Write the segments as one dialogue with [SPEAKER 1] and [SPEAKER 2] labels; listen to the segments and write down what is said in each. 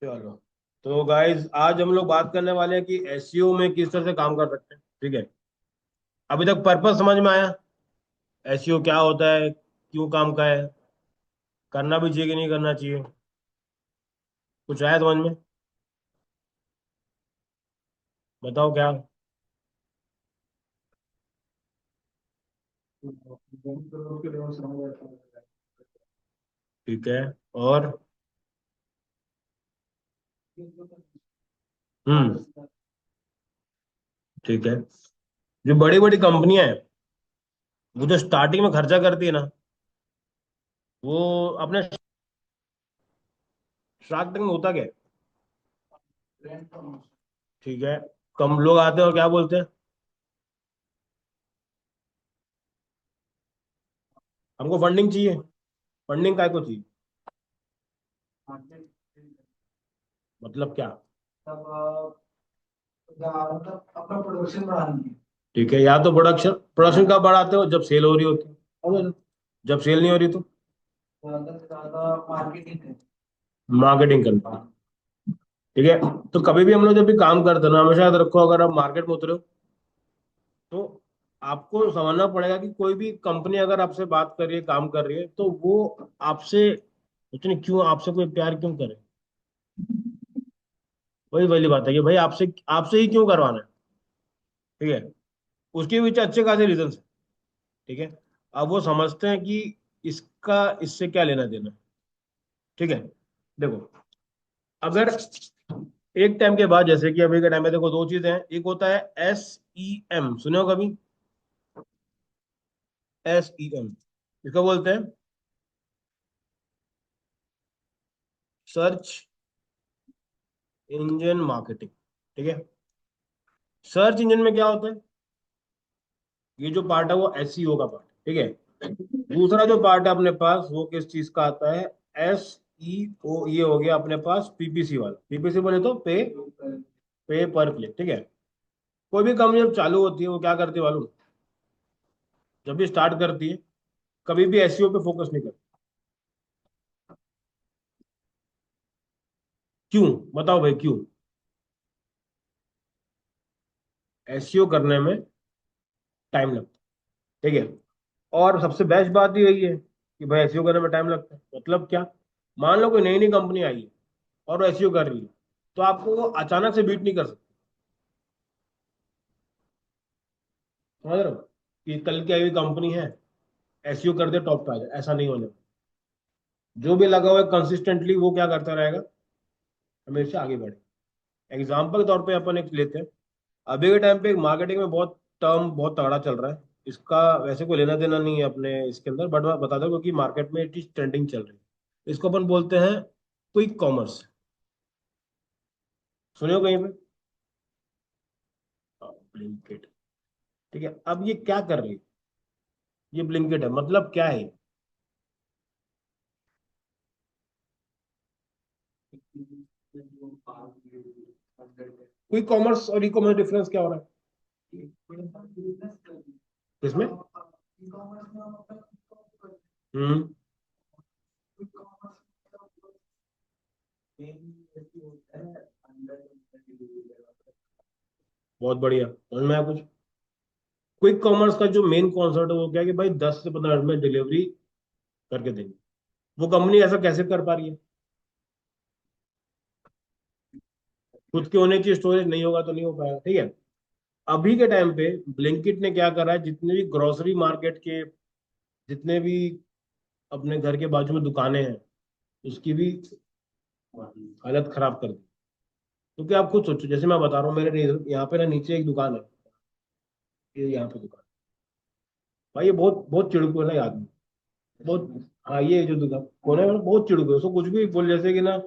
[SPEAKER 1] चलो, तो गाइज आज हम लोग बात करने वाले हैं कि एसईओ में किस तरह से काम कर सकते हैं। ठीक है। अभी तक पर्पस समझ में आया? एसईओ क्या होता है, क्यों काम का है, करना भी चाहिए कि नहीं करना चाहिए, कुछ आया समझ में? बताओ क्या। ठीक है। और हम्म। ठीक है। जो बड़ी बड़ी कंपनियां हैं, वो जो स्टार्टिंग में खर्चा करती है ना, वो अपने शार्क टैंक में होता क्या है? ठीक है। कम लोग आते हैं और क्या बोलते हैं? हमको फंडिंग चाहिए। फंडिंग काय को चाहिए? मतलब क्या? ठीक है, या तो प्रोडक्शन प्रोडक्शन कब बढ़ाते हो? जब सेल हो रही होती है। और जब सेल नहीं हो रही तो मार्केटिंग करना। ठीक है। तो कभी भी हम लोग जब भी काम करते हैं ना, हमेशा याद रखो, अगर आप मार्केट में उतरे हो तो आपको समझना पड़ेगा कि कोई भी कंपनी अगर आपसे बात कर रही है, काम कर रही है, तो वो आपसे उतनी क्यों, आपसे कोई प्यार क्यों करे। वही वाली बात है कि भाई आपसे आपसे ही क्यों करवाना है। ठीक है। उसके पीछे अच्छे खासे रीजन है। ठीक है। अब वो समझते हैं कि इसका इससे क्या लेना देना है। ठीक है। देखो, अगर एक टाइम के बाद, जैसे कि अभी के टाइम में देखो, दो चीजें हैं। एक होता है SEM, सुने हो कभी? SEM इसको बोलते हैं सर्च इंजन मार्केटिंग। ठीक है। सर्च इंजन में क्या होता है? ये जो पार्ट है वो SEO का पार्ट। ठीक है। दूसरा जो पार्ट है अपने पास, वो किस चीज का आता है? SEO। ये हो गया अपने पास PPC वाला। PPC बोले तो पे पर क्लिक। ठीक है। कोई भी कंपनी जब चालू होती है, वो क्या करती है मालूम? जब भी स्टार्ट करती है, कभी भी SEO पे फोकस नहीं करती। क्यों? बताओ भाई क्यों? SEO करने में टाइम लगता है। ठीक है। और सबसे बेस्ट बात ही यही है कि भाई SEO करने में टाइम लगता है, मतलब क्या? मान लो कोई नई नई कंपनी आई है और वो SEO कर रही है, तो आपको वो अचानक से बीट नहीं कर सकती। समझ रहे हो? कि कल की आई हुई कंपनी है, SEO कर दे टॉप पे आ जाए, ऐसा नहीं होने वाला। जो भी लगा हुआ है कंसिस्टेंटली, वो क्या करता रहेगा? हमेशा आगे बढ़े। एग्जाम्पल के तौर पे अपन एक लेते हैं। अभी के टाइम पे मार्केटिंग में बहुत टर्म बहुत तगड़ा चल रहा है। इसका वैसे कोई लेना देना नहीं है अपने इसके अंदर, बट मैं बता दूं क्योंकि मार्केट में इट इज ट्रेंडिंग चल रही है। इसको अपन बोलते हैं क्विक कॉमर्स। सुनियो कहीं पे? ब्लिंकिट। ठीक है। अब ये क्या कर रही है? ये ब्लिंकिट है, मतलब क्या है? क्विक कॉमर्स और ई कॉमर्स डिफरेंस क्या हो रहा है इसमें? हम्म। बहुत बढ़िया, समझ में आया कुछ? क्विक कॉमर्स का जो मेन कॉन्सेप्ट है वो क्या है कि भाई 10 से 15 मिनट में डिलीवरी करके देंगे। वो कंपनी ऐसा कैसे कर पा रही है? खुद के होने की स्टोरेज नहीं होगा तो नहीं हो पाएगा। ठीक है। अभी के टाइम पे ब्लिंकिट ने क्या करा है, जितने भी ग्रोसरी मार्केट के, जितने भी अपने घर के बाजू में दुकानें हैं, उसकी भी हालत खराब कर दी। क्योंकि आप खुद सोचो, जैसे मैं बता रहा हूँ, मेरे यहाँ पे ना नीचे एक दुकान है। ये यहाँ पे दुकान, भाई ये बहुत बहुत चिड़को है ना ये आदमी। बहुत। हाँ, ये जो दुकान कोने में बहुत चिड़को है। उसको कुछ भी बोल, जैसे कि ना,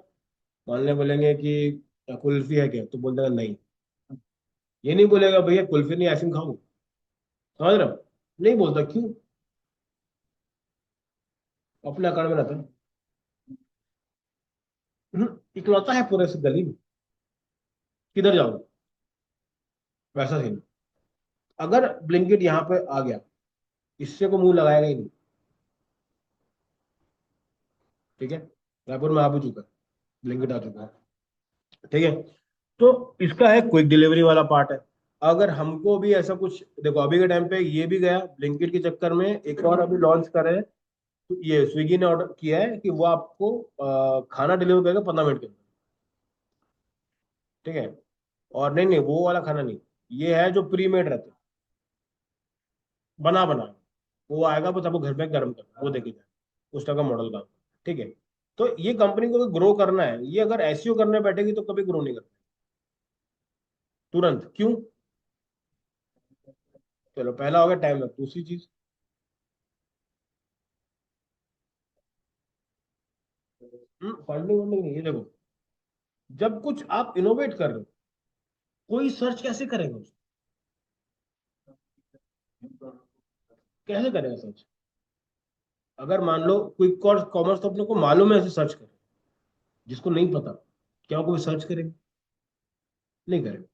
[SPEAKER 1] मान ले बोलेंगे कि कुल्फी है क्या, तो बोल देगा नहीं। ये नहीं बोलेगा भैया कुल्फी नहीं, आइसक्रीम खाऊं। समझ रहे हो? नहीं बोलता, क्यों? अपने अकाउंट में रहता है। इकलौता है पूरे से गली में। किधर जाओगे? वैसा सीन। अगर ब्लिंकिट यहाँ पे आ गया, इससे को मुंह लगाएगा ही नहीं। ठीक है। रायपुर में आ भी चुका है, ब्लिंकिट आ चुका है। ठीक है। तो इसका है क्विक डिलीवरी वाला पार्ट है। अगर हमको भी ऐसा कुछ, देखो अभी के टाइम पे ये भी गया ब्लिंकिट के चक्कर में, एक और अभी लॉन्च कर रहे हैं। तो ये स्विगी ने ऑर्डर किया है कि वो आपको खाना डिलीवर करेगा 15 मिनट के अंदर। ठीक है। और नहीं नहीं, वो वाला खाना नहीं, ये है जो प्री मेड रहता है, बना बना। वो आएगा बस आपको घर में गर्म करना, वो देखे जाए उस तरह का मॉडल का। ठीक है। तो ये कंपनी को ग्रो करना है, ये अगर एसईओ करने बैठेगी तो कभी ग्रो नहीं करती तुरंत। क्यों? चलो पहला हो गया टाइम लग, दूसरी चीज फंडिंग वंडिंग नहीं। ये देखो, जब कुछ आप इनोवेट कर रहे हो, कोई सर्च कैसे करेगा उसको? कैसे करेगा सर्च? अगर मान लो क्विक कॉमर्स तो अपने को मालूम है ऐसे सर्च करे, जिसको नहीं पता, क्या कोई सर्च करेगा? नहीं करेगा।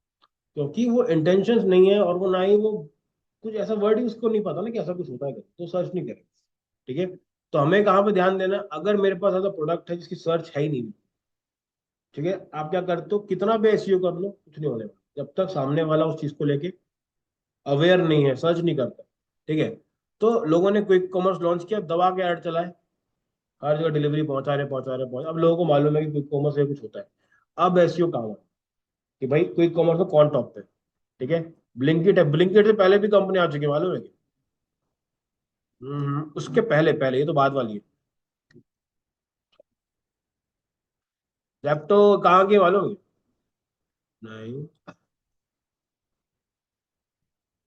[SPEAKER 1] क्योंकि वो इंटेंशंस नहीं है, और वो ना ही वो कुछ ऐसा वर्ड ही उसको नहीं पता ना कि ऐसा कुछ होता है क्या, तो सर्च नहीं करेगा। ठीक है। तो हमें कहाँ पे ध्यान देना है? अगर मेरे पास ऐसा प्रोडक्ट है जिसकी सर्च है ही नहीं, ठीक है, आप क्या करते हो, कितना भी एसईओ कर लो कुछ नहीं होने वाला जब तक सामने वाला उस चीज को लेके अवेयर नहीं है, सर्च नहीं करता। ठीक है। तो लोगों ने क्विक कॉमर्स लॉन्च किया, दबा के ऐड चलाए, हर जगह डिलीवरी पहुंचा रहे। अब लोगों को मालूम है कि क्विक कॉमर्स में कुछ होता है। अब एसईओ काम है कि भाई क्विक कॉमर्स में कौन टॉप पे है। ठीक है। ब्लिंकिट है, ब्लिंकिट से पहले भी कंपनी आ चुकी है, मालूम है कि? उसके पहले पहले, ये तो बात वाली है। जेप्टो कहाँ की है, मालूम है? नहीं।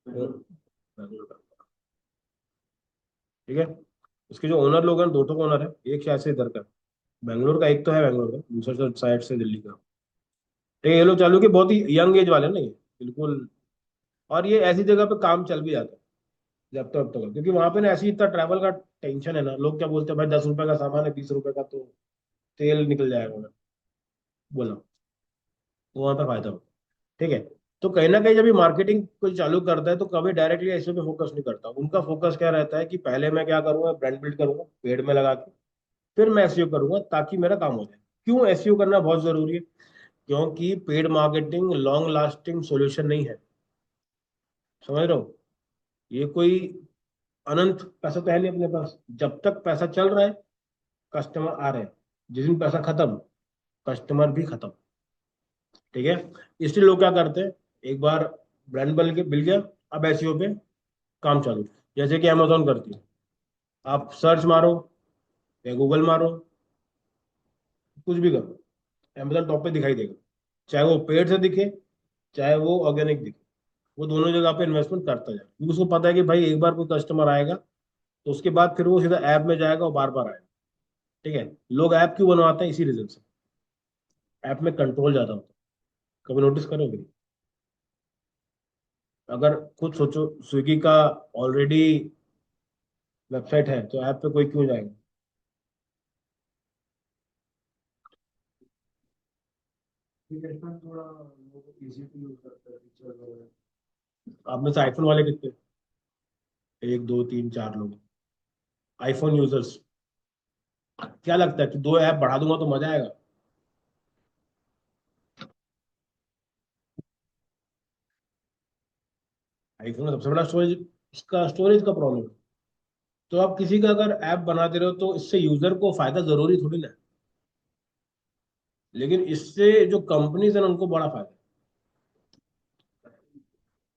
[SPEAKER 1] बैंगलोर का। ठीक है। उसके जो ओनर लोग हैं, दो तो ओनर है, एक शायद से इधर का बैंगलोर का, एक तो है बैंगलोर का, दूसरा साइड से दिल्ली का। ठीक है, ये लोग चालू के बहुत ही यंग एज वाले हैं ना ये, बिल्कुल। और ये ऐसी जगह पे काम चल भी जाता है लैपटॉप तो, क्योंकि वहां पे ना ऐसी इतना ट्रैवल का टेंशन है ना, लोग क्या बोलते हैं भाई 10 रुपए का सामान है, 20 रुपए का तो तेल निकल जाएगा, बोला, तो वहां पे फायदा होता है। ठीक है। तो कहीं ना कहीं जब भी मार्केटिंग कोई चालू करता है तो कभी डायरेक्टली ऐसे पे फोकस नहीं करता, उनका फोकस क्या रहता है कि पहले मैं क्या करूंगा, ब्रांड बिल्ड करूंगा पेड़ में लगा के, फिर मैं एसईओ करूंगा ताकि मेरा काम हो जाए। क्यों एसईओ करना बहुत जरूरी है? क्योंकि paid marketing long lasting solution नहीं है, समझ रहे हो? ये कोई अनंत पैसा तो है नहीं अपने पास। जब तक पैसा चल रहा है, कस्टमर आ रहे हैं, जिस दिन पैसा खत्म, कस्टमर भी खत्म। ठीक है। इसलिए लोग क्या करते हैं, एक बार ब्रांड बन के मिल गया, अब एसईओ पे काम चालू। जैसे कि अमेजोन करती है, आप सर्च मारो या गूगल मारो, कुछ भी करो, अमेजोन टॉप पे दिखाई देगा, चाहे वो पेड से दिखे, चाहे वो ऑर्गेनिक दिखे। वो दोनों जगह पे इन्वेस्टमेंट करता जाए, क्योंकि उसको पता है कि भाई एक बार कोई कस्टमर आएगा तो उसके बाद फिर वो सीधा ऐप में जाएगा और बार बार आएगा। ठीक है। लोग ऐप क्यों बनवाते हैं? इसी रीजन से। ऐप में कंट्रोल ज्यादा होता है, कभी नोटिस करोगे? अगर खुद सोचो, स्विगी का ऑलरेडी वेबसाइट है, तो ऐप पे कोई क्यों जाएगा? एप्लीकेशन थोड़ा लोग इजी टू यूज करते हैं, फीचर वगैरह। आप में से आईफोन वाले कितने? एक दो तीन चार लोग आईफोन यूजर्स। क्या लगता है कि दो ऐप बढ़ा दूंगा तो मजा आएगा? आईफोन का सबसे बड़ा स्टोरेज, इसका स्टोरेज का प्रॉब्लम है। तो आप किसी का अगर ऐप बना दे रहे हो तो इससे यूजर को फायदा जरूरी थोड़ी ना है। लेकिन इससे जो कंपनीज है ना, उनको बड़ा फायदा है।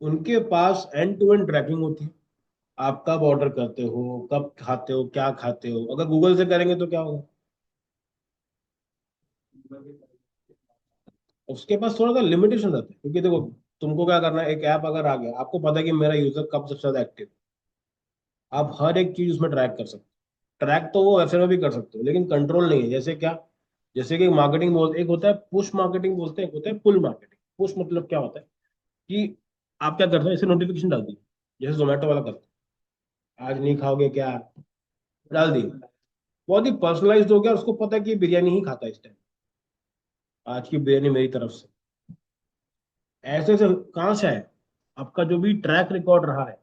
[SPEAKER 1] उनके पास एंड टू एंड ट्रैकिंग होती है, आप कब ऑर्डर करते हो, कब खाते हो, क्या खाते हो। अगर गूगल से करेंगे तो क्या होगा? उसके पास थोड़ा सा लिमिटेशन रहता है, क्योंकि देखो, तुमको क्या करना है, एक ऐप अगर आ गया, आपको पता है कि मेरा यूजर कब सबसे ज्यादा एक्टिव, आप हर एक चीज उसमें ट्रैक कर सकते हो। ट्रैक तो वो वेबसाइट में भी कर सकते हो, लेकिन कंट्रोल नहीं है। जैसे क्या? जैसे कि मार्केटिंग बोल, एक होता है पुश मार्केटिंग बोलते हैं, एक होता है पुल मार्केटिंग। पुश मतलब क्या होता है कि आप क्या करते हैं, इसे नोटिफिकेशन डाल दी, जैसे जोमेटो वाला करता है, आज नहीं खाओगे क्या, डाल दी, बहुत ही पर्सनलाइज्ड हो गया, उसको पता है कि ये बिरयानी ही खाता है इस टाइम, आज की बिरयानी मेरी तरफ से। ऐसे से कहाँ से है? आपका जो भी ट्रैक रिकॉर्ड रहा है,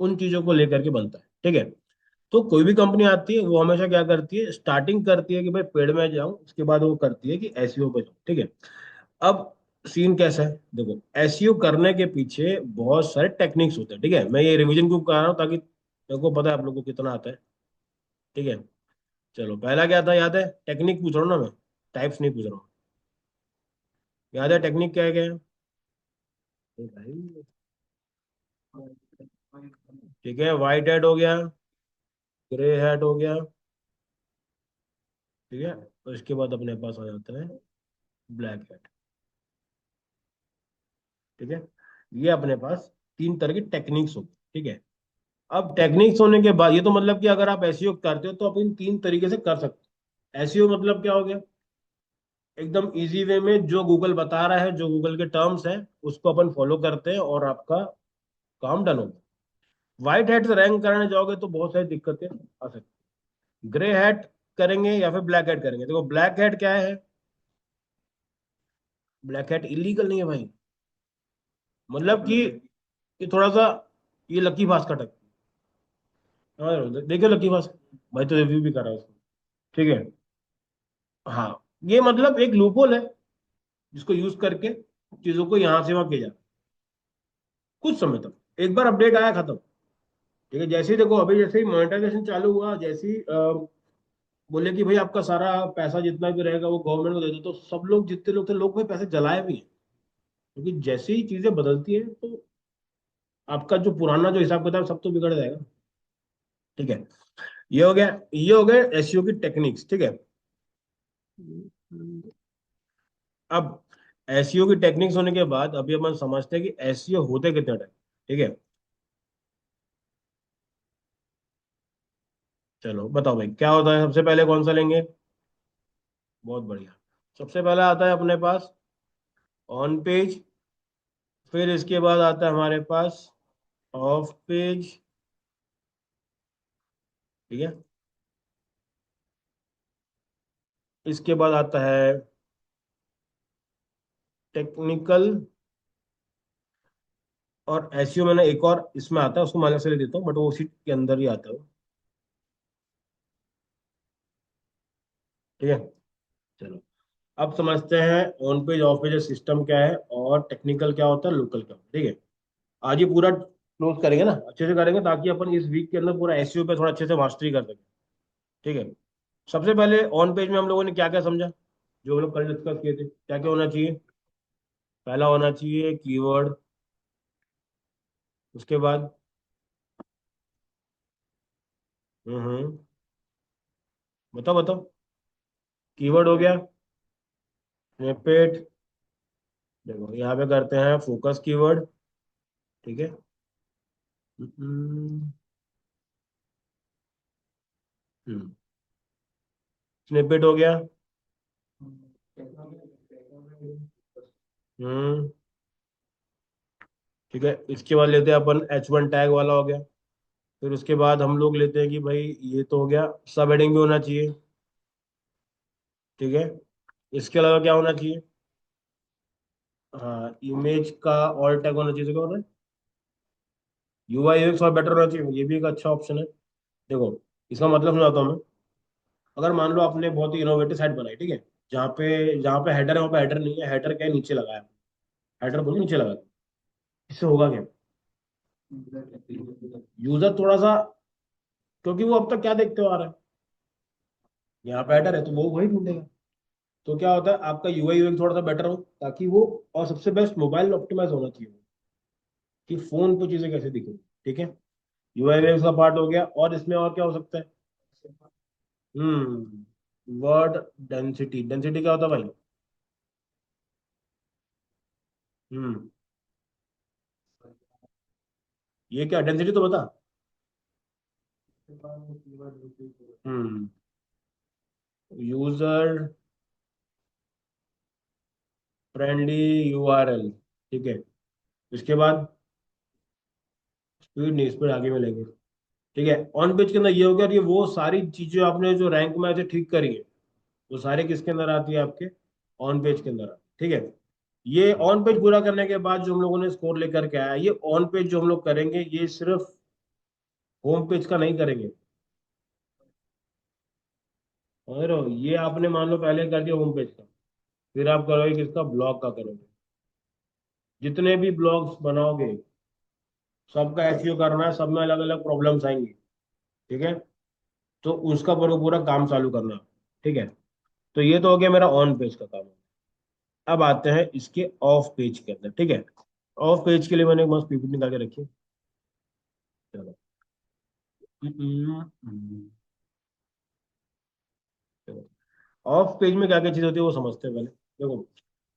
[SPEAKER 1] उन चीजों को लेकर के बनता है। ठीक है। तो कोई भी कंपनी आती है, वो हमेशा क्या करती है, स्टार्टिंग करती है कि भाई पेड़ में जाऊं, उसके बाद वो करती है कि एसईओ पे जाऊं। ठीक है। अब सीन कैसा है देखो, एसईओ करने के पीछे बहुत सारे टेक्निक्स होते हैं, ठीक है। मैं ये रिवीजन क्यों कर रहा हूँ, ताकि मेरे को पता है आप लोगों को कितना आता है, ठीक है। चलो पहला क्या था, याद है? टेक्निक पूछ रहा हूँ ना मैं, टाइप्स नहीं पूछ रहा हूँ। याद है टेक्निक क्या है, क्या है? ए भाई, ठीक है, वाइट हेड हो गया, ग्रे हेड हो गया, ठीक है। तो इसके बाद अपने पास आ जाता है ब्लैक हेड, ठीक है। ये अपने पास तीन तरह की टेक्निक्स होती है, ठीक है। अब टेक्निक्स होने के बाद ये तो मतलब कि अगर आप एसईओ करते हो तो आप इन तीन तरीके से कर सकते हो। एसईओ मतलब क्या हो गया, एकदम इजी वे में जो गूगल बता रहा है, जो गूगल के टर्म्स है, उसको अपन फॉलो करते हैं और आपका काम डन होता है। व्हाइट हैट से रैंक कराने जाओगे तो बहुत सारी दिक्कतें आ सकती है। ग्रे हैट करेंगे या फिर ब्लैक हैट करेंगे। देखो ब्लैक हैट क्या है, ब्लैक हैट इलीगल नहीं है भाई। मतलब कि ये थोड़ा सा, ये लकी भास्कर का टक, देखियो लकी भास्कर भाई तो रिव्यू भी करा है उसको, ठीक है। हाँ, ये मतलब एक लूपहोल है जिसको यूज करके चीजों को यहाँ से वहां किया जाता है कुछ समय तक। एक बार अपडेट आया, खत्म। ठीक है, जैसे ही देखो अभी जैसे ही मोनेटाइजेशन चालू हुआ, जैसे ही बोले कि भाई आपका सारा पैसा जितना भी रहेगा वो गवर्नमेंट को दे दो, तो सब लोग, जितने लोग थे, लोग भाई पैसे जलाए भी हैं। क्योंकि जैसे ही चीजें बदलती है तो आपका जो पुराना जो हिसाब किताब सब तो बिगड़ जाएगा, ठीक है। ये हो गया, ये हो गया एसईओ की टेक्निक्स, ठीक है। अब एसईओ की टेक्निक्स होने के बाद अभी अपन समझते हैं कि एसईओ होते कितने टाइम, ठीक है। चलो बताओ भाई क्या होता है, सबसे पहले कौन सा लेंगे? बहुत बढ़िया। सबसे पहला आता है अपने पास ऑन पेज, फिर इसके बाद आता है हमारे पास ऑफ पेज, ठीक है। इसके बाद आता है टेक्निकल, और एसईओ मैंने एक और इसमें आता है, उसको मैं अलग से ले देता हूँ, बट वो उसी के अंदर ही आता है, ठीक है। चलो अब समझते हैं on page of page system क्या है, और टेक्निकल क्या होता है, लोकल क्या होता है, ठीक है। आज ये पूरा क्लोज करेंगे ना, अच्छे से करेंगे, ताकि अपन इस वीक के अंदर पूरा एसईओ पे थोड़ा अच्छे से मास्टरी कर सकें, ठीक है। सबसे पहले ऑन पेज में हम लोगों ने क्या क्या समझा, जो हम लोग कल डिस्कस किए थे, क्या क्या होना चाहिए? पहला होना चाहिए कीवर्ड, उसके बाद हम्म, बताओ बताओ। कीवर्ड हो गया, स्निपेट, देखो यहाँ पे करते हैं फोकस कीवर्ड, ठीक है। स्निपेट हो गया, हम्म, ठीक है। इसके बाद लेते हैं अपन H1 टैग वाला, हो गया। फिर उसके बाद हम लोग लेते हैं कि भाई ये तो हो गया, सब हेडिंग भी होना चाहिए, ठीक है। इसके अलावा क्या होना चाहिए? हाँ, इमेज का ऑल टैग होना चाहिए, तो क्या होना है? यूआई यूएक्स और बेटर होना चाहिए, ये भी एक अच्छा ऑप्शन है। देखो इसका मतलब समझाता हूँ मैं। अगर मान लो आपने बहुत ही इनोवेटिव साइट बनाई, ठीक है, जहाँ पे हेडर है वहाँ पे हेडर नहीं है, हेडर क्या है, नीचे लगाया, हेडर बोलो नीचे लगा, इससे होगा क्या? यूजर थोड़ा सा, क्योंकि वो अब तक क्या देखते हो आ रहा है, यहाँ पे हेडर है तो वो वही ढूंढेगा। तो क्या होता है, आपका यूआई यूएक्स थोड़ा सा बेटर हो, ताकि वो, और सबसे बेस्ट मोबाइल ऑप्टिमाइज होना चाहिए कि फोन पे चीजें कैसे दिखे, ठीक है। यूआई यूएक्स का पार्ट हो गया, और इसमें और क्या हो सकता है? वर्ड डेंसिटी, डेंसिटी क्या होता है भाई? हम्म, ये क्या डेंसिटी तो बता। हम्म, यूजर फ्रेंडली यूआरएल, ठीक है। इसके बाद स्पीड नहीं, स्पीड आगे मिलेंगे, ठीक है। ऑन पेज के अंदर ये हो गया, और ये वो सारी चीजें आपने जो रैंक में ऐसे ठीक करी है, वो सारे किसके अंदर आती है, आपके ऑन पेज के अंदर, ठीक है। ये ऑन पेज पूरा करने के बाद जो हम लोगों ने स्कोर लेकर के आया, ये ऑन पेज जो हम लोग करेंगे, ये सिर्फ होम पेज का नहीं करेंगे। और ये आपने मान लो पहले कर दिया होम पेज का, फिर आप करोगे किसका, ब्लॉग का करोगे। जितने भी ब्लॉग्स बनाओगे सबका एसईओ करना है, सब में अलग अलग प्रॉब्लम्स आएंगी। ठीक है, तो उसका पूरा पूरा काम चालू करना। ठीक है, तो ये तो हो गया मेरा ऑन पेज का काम। अब आते हैं इसके ऑफ पेज के अंदर। ठीक है, ऑफ पेज के लिए मैंने एक मस्त पीपीटी निकाल के रखी है। चलो। ऑफ पेज में क्या क्या चीज होती है वो समझते हैं पहले। देखो,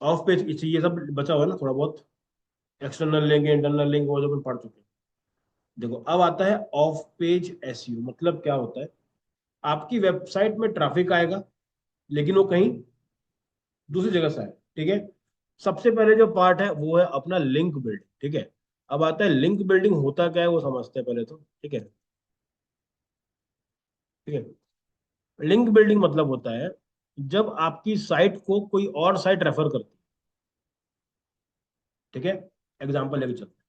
[SPEAKER 1] ऑफ पेज ये सब बचा हुआ है ना थोड़ा बहुत, एक्सटर्नल लिंक इंटरनल लिंक वो जो अपन पढ़ चुके हैं। देखो अब आता है ऑफ पेज एसईओ, मतलब क्या होता है। आपकी वेबसाइट में ट्रैफिक आएगा लेकिन वो कहीं दूसरी जगह से आए। ठीक है, सबसे पहले जो पार्ट है वो है अपना लिंक बिल्डिंग। ठीक है, अब आता है लिंक बिल्डिंग होता क्या है वो समझते हैं पहले तो। ठीक है, ठीक है। लिंक बिल्डिंग मतलब होता है जब आपकी साइट को कोई और साइट रेफर करती है। ठीक है, एग्जाम्पल लेके चलते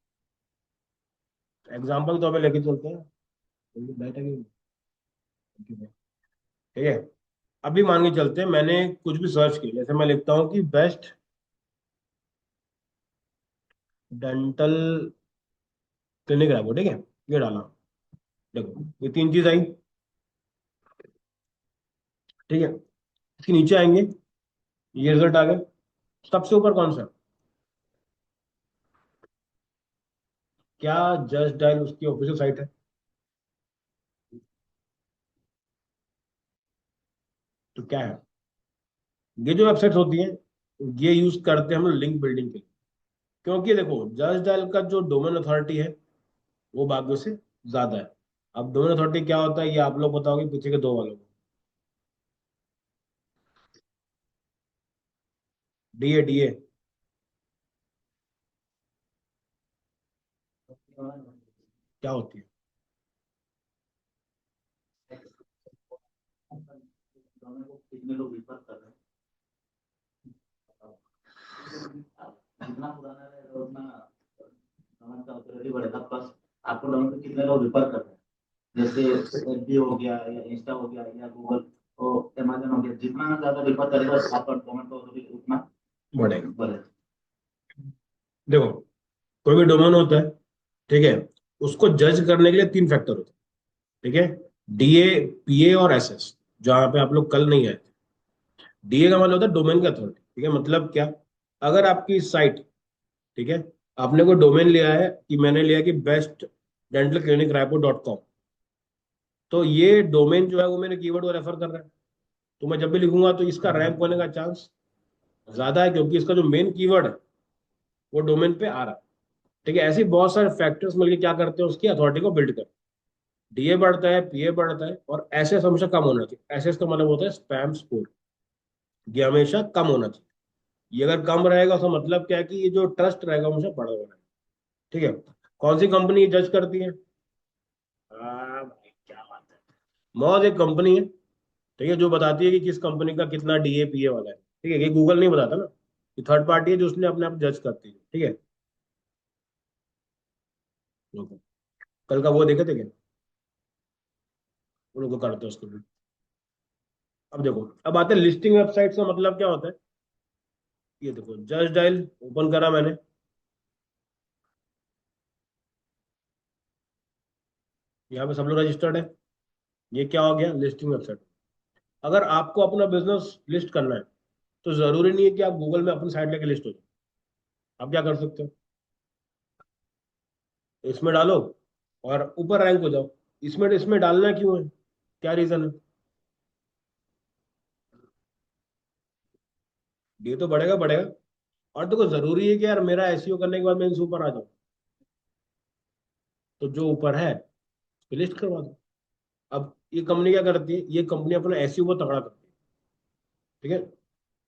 [SPEAKER 1] हैं, एग्जाम्पल तो हमें लेके चलते हैं। बैठेंगे। ठीक है, अभी मान के चलते हैं मैंने कुछ भी सर्च किया, जैसे मैं लिखता हूँ कि बेस्ट डेंटल क्लिनिक रायपुर। ठीक है, ये डाला। देखो ये तीन चीज आई। ठीक है, इसके नीचे आएंगे, ये रिजल्ट आ गया। सबसे ऊपर कौन सा, क्या जस्ट डायल उसकी ऑफिशियल साइट है। तो क्या है, ये जो वेबसाइट होती है ये यूज करते हैं हम लोग लिंक बिल्डिंग के लिए। क्योंकि देखो जस्ट डायल का जो डोमेन अथॉरिटी है वो बाकियों से ज्यादा है। अब डोमेन अथॉरिटी क्या होता है ये आप लोग बताओगे पीछे के दो वालों को। डीए, डीए क्या होती है।
[SPEAKER 2] कितने लोग विश्वास कर रहे हैं, जितना पुराना रहेगा उतना डाउनलोड का ऑथोरिटी बढ़ेगा। प्लस आपको डाउनलोड कितने लोग रिफर कर रहे हैं, जैसे एफबी हो गया या इंस्टा हो गया या गूगल और अमेजन हो गया, जितना ज्यादा रिफर करेगा आपका डाउनलोड का ऑथोरिटी उतना
[SPEAKER 1] बढ़ेगा।
[SPEAKER 2] बढ़ेगा।
[SPEAKER 1] देखो कोई भी डोमेन होता है, ठीक है, उसको जज करने के लिए तीन फैक्टर होते हैं। ठीक है, डीए, पीए और एसएस, जहां पे आप लोग कल नहीं आए थे। डीए का मतलब होता है डोमेन का अथॉरिटी। ठीक है, मतलब क्या, अगर आपकी साइट, ठीक है, आपने कोई डोमेन लिया है कि मैंने लिया कि best dental clinic Raipur dot com, तो ये डोमेन जो है वो मेरे कीवर्ड को रेफर कर रहा है। तो मैं जब भी लिखूंगा तो इसका रैंक होने का चांस ज्यादा है, क्योंकि इसका जो मेन कीवर्ड है वो डोमेन पे आ रहा है। ठीक है, ऐसे ही बहुत सारे फैक्टर्स मिलकर क्या करते हैं उसकी अथॉरिटी को बिल्ड करते हैं। डीए बढ़ता है, पीए बढ़ता है, और एसएस हमेशा कम होना चाहिए। एसएस का मतलब होता है स्पैम स्कोर, ये हमेशा कम होना चाहिए। ये अगर कम रहेगा तो मतलब क्या है कि ये जो ट्रस्ट रहेगा हमेशा बढ़ा हुआ रहेगा। ठीक है, कौन सी कंपनी जज करती है। भाई क्या बात है, मौज एक कंपनी है। ठीक है, जो बताती है कि किस कंपनी का कितना डीए पीए वाला है। ठीक है, ये गूगल नहीं बताता ना, ये थर्ड पार्टी है जो उसने अपने आप जज करती है। ठीक है, लोगों कल का वो देखे थे क्या, उन लोग को करते हैं उसको भी। अब देखो, अब आते हैं लिस्टिंग वेबसाइट का मतलब क्या होता है। ये देखो जस्ट डायल ओपन करा मैंने, यहाँ पे सब लोग रजिस्टर्ड है। ये क्या हो गया, लिस्टिंग वेबसाइट। अगर आपको अपना बिजनेस लिस्ट करना है तो जरूरी नहीं है कि आप गूगल में अपनी साइट लेके लिस्ट हो जाए। आप क्या कर सकते हो, इसमें डालो और ऊपर रैंक हो जाओ। इसमें इसमें डालना क्यों है, क्या रीजन है। ये तो बढ़ेगा बढ़ेगा। और देखो जरूरी है कि यार मेरा एसईओ करने के बाद मैं इनसे ऊपर आ जाऊं, तो जो ऊपर है उसकी लिस्ट करवा दो। अब ये कंपनी क्या करती है, ये कंपनी अपना एसईओ को तगड़ा करती है। ठीक है,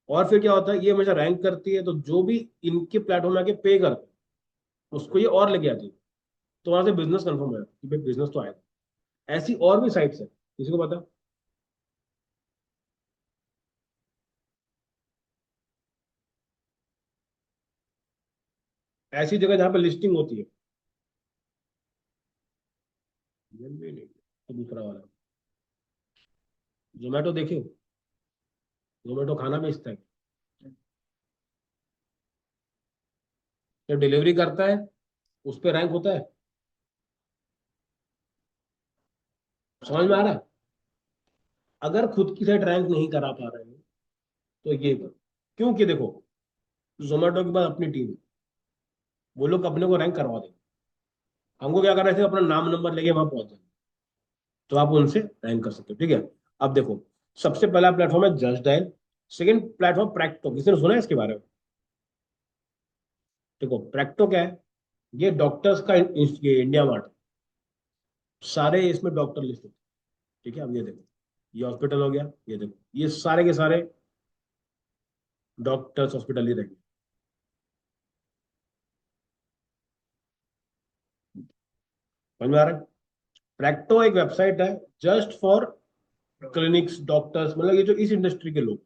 [SPEAKER 1] और फिर क्या होता है, ये हमेशा रैंक करती है, तो जो भी इनके प्लेटफॉर्म में आके पे करते हैं उसको ये और लेके आती है। तो वहां से बिजनेस कंफर्म है कि भाई बिजनेस तो आएगा। ऐसी और भी साइट्स है, किसी को पता, ऐसी जगह जहाँ पे लिस्टिंग होती है। ये भी नहीं, तो दूसरा वाला जोमेटो देखियो, जोमेटो खाना बेचता है। जब डिलीवरी करता है उस पर रैंक होता है। समझ में आ रहा है? अगर खुद की साइट रैंक नहीं करा पा रहे हैं तो ये करो। क्योंकि देखो, जोमेटो के पास अपनी टीम है, वो लोग अपने को रैंक करवा देंगे। हमको क्या करना है, सिर्फ अपना नाम नंबर लेके वहां पहुंच जाए, तो आप उनसे रैंक कर सकते हो। ठीक है। अब देखो, सबसे पहला प्लेटफॉर्म है just dial. Second platform Practo, किसी ने सुना है इसके बारे में? देखो प्रैक्टो क्या है, ये डॉक्टर्स का ये इंडिया मार्ट है। सारे इसमें डॉक्टर लिस्ट होते हैं। ठीक है। अब ये देखो, ये हॉस्पिटल हो गया, ये देखो ये सारे के सारे डॉक्टर्स हॉस्पिटल ही रहेंगे। समझ में आ रहा है? प्रैक्टो एक वेबसाइट है जस्ट फॉर क्लिनिक्स, डॉक्टर्स, मतलब ये जो इस इंडस्ट्री के लोग।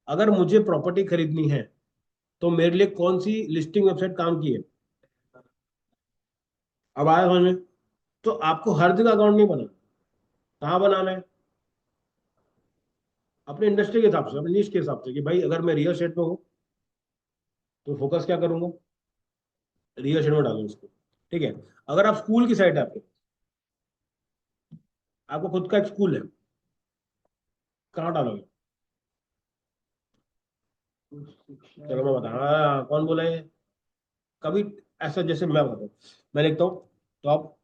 [SPEAKER 1] अगर मुझे प्रॉपर्टी खरीदनी है तो मेरे लिए कौन सी लिस्टिंग वेबसाइट काम की है? अब आया समझ में? तो आपको हर जगह अकाउंट नहीं बनाना। कहाँ बनाना है? अपने इंडस्ट्री के हिसाब से, अपने निश के हिसाब से, कि भाई अगर मैं रियल एस्टेट में हूँ तो फोकस क्या करूंगा, रियल एस्टेट में डालूंगा उसको। ठीक है। अगर आप स्कूल की साइड है आपके, आपको खुद का एक स्कूल है, कहाँ डालोगे? चलो मैं बता, हाँ कौन बोला है? कभी ऐसा, जैसे मैं बताऊँ, मैं लिखता हूँ तो आप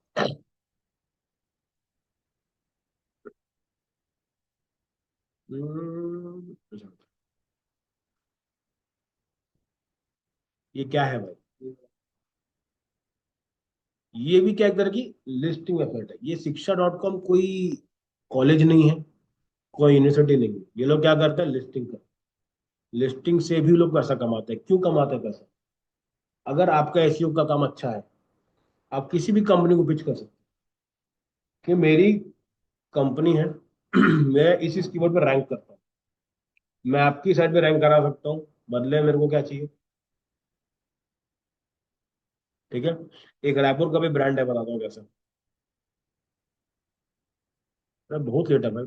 [SPEAKER 1] अच्छा, ये क्या है भाई? ये भी क्या एक तरह की लिस्टिंग वेबसाइट है। ये शिक्षा.com कोई कॉलेज नहीं है, कोई यूनिवर्सिटी नहीं है। ये लोग क्या करते हैं, लिस्टिंग कर, लिस्टिंग से भी लोग पैसा कमाते हैं। क्यों कमाते हैं पैसा? अगर आपका एसईओ का काम अच्छा है, आप किसी भी कंपनी को पिच कर सकते हैं कि मेरी कंपनी है, मैं इस कीवर्ड पर रैंक करता हूँ, मैं आपकी साइड पे रैंक करा सकता हूँ, बदले में मेरे को क्या चाहिए? ठीक है। एक रायपुर का भी ब्रांड है, बताता हूँ कैसे। अरे बहुत लेट है भाई।